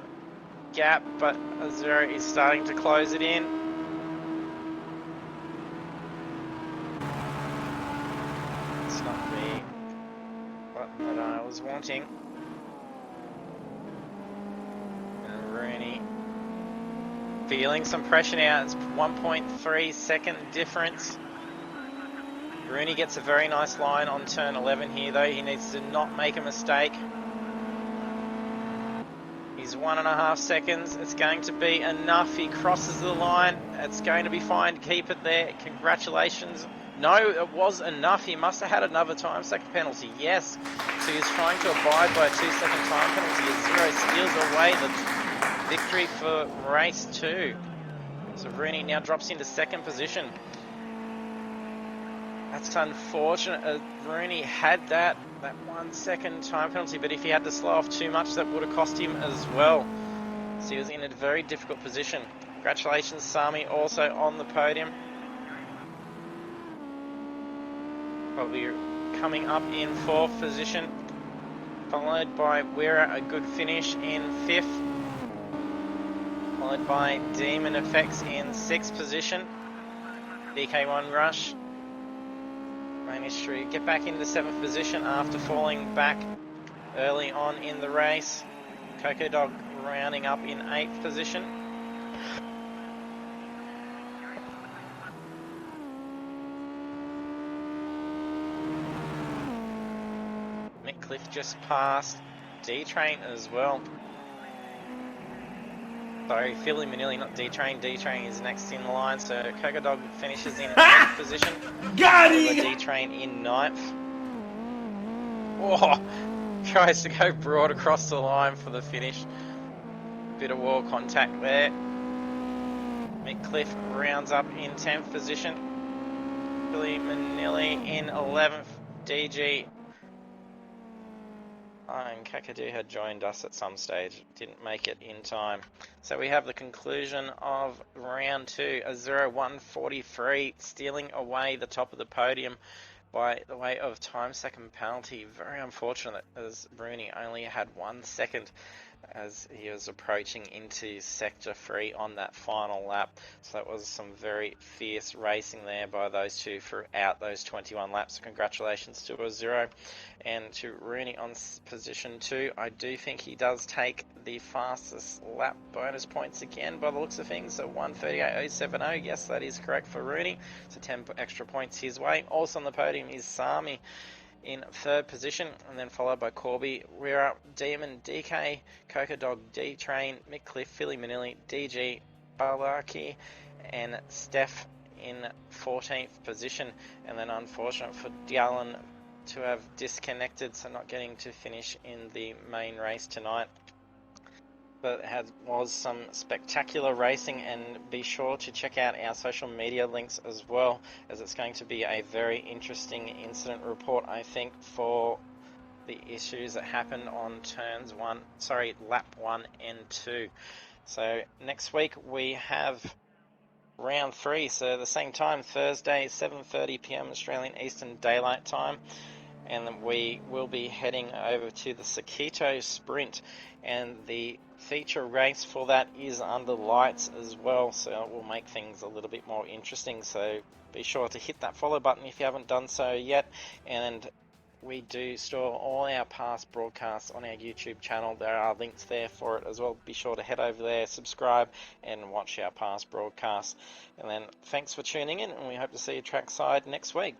gap, but a 0 is starting to close it in. just not the button that I was wanting. And Rooney feeling some pressure now. It's 1.3 second difference. Rooney gets a very nice line on turn 11 here though. He needs to not make a mistake. He's 1.5 seconds. It's going to be enough. He crosses the line. It's going to be fine to keep it there. Congratulations. No, it was enough. He must have had another time second penalty. Yes. So he's trying to abide by a 2-second time penalty. A 0 steals away the victory for race 2. So Rooney now drops into second position. That's unfortunate. Rooney had that 1 second time penalty, but if he had to slow off too much, that would have cost him as well. So he was in a very difficult position. Congratulations, Sami, also on the podium. Probably coming up in 4th position, followed by Wira, a good finish in 5th, followed by Demon Effects in 6th position. DK1 Rush managed to get back into 7th position after falling back early on in the race. Coco Dog rounding up in 8th position. Mick Cliff just passed D-Train as well. Sorry, Philly Manili, not D-Train. D-Train is next in the line, so Coco Dog finishes in 8th position. Got him! D-Train in 9th. Oh, tries to go broad across the line for the finish. Bit of wall contact there. Mick Cliff rounds up in 10th position. Philly Manili in 11th. DG and Kakadu had joined us at some stage, didn't make it in time. So we have the conclusion of round 2, a 0-1-43, stealing away the top of the podium by the way of time second penalty. Very unfortunate, as Rooney only had 1 second as he was approaching into sector 3 on that final lap. So that was some very fierce racing there by those two throughout those 21 laps. So congratulations to a 0 and to Rooney on position 2. I do think he does take the fastest lap bonus points again by the looks of things. So 1:38.070. Yes, that is correct for Rooney. So 10 extra points his way. Also on the podium is Sami in 3rd position, and then followed by Corby, Wira, Demon, DK, Coco Dog, D-Train, Mick Cliff, Philly Manili, DG, Balaki, and Steph in 14th position. And then unfortunate for Dallin to have disconnected, so not getting to finish in the main race tonight. But it was some spectacular racing, and be sure to check out our social media links as well, as it's going to be a very interesting incident report, I think, for the issues that happened on lap 1 and 2. So next week we have round 3, so the same time, Thursday, 7:30 p.m. Australian Eastern Daylight Time. And then we will be heading over to the Sakito Sprint, and the feature race for that is under lights as well, so it will make things a little bit more interesting. So be sure to hit that follow button if you haven't done so yet. And we do store all our past broadcasts on our YouTube channel. There are links there for it as well. Be sure to head over there, subscribe, and watch our past broadcasts. And then thanks for tuning in, and we hope to see you trackside next week.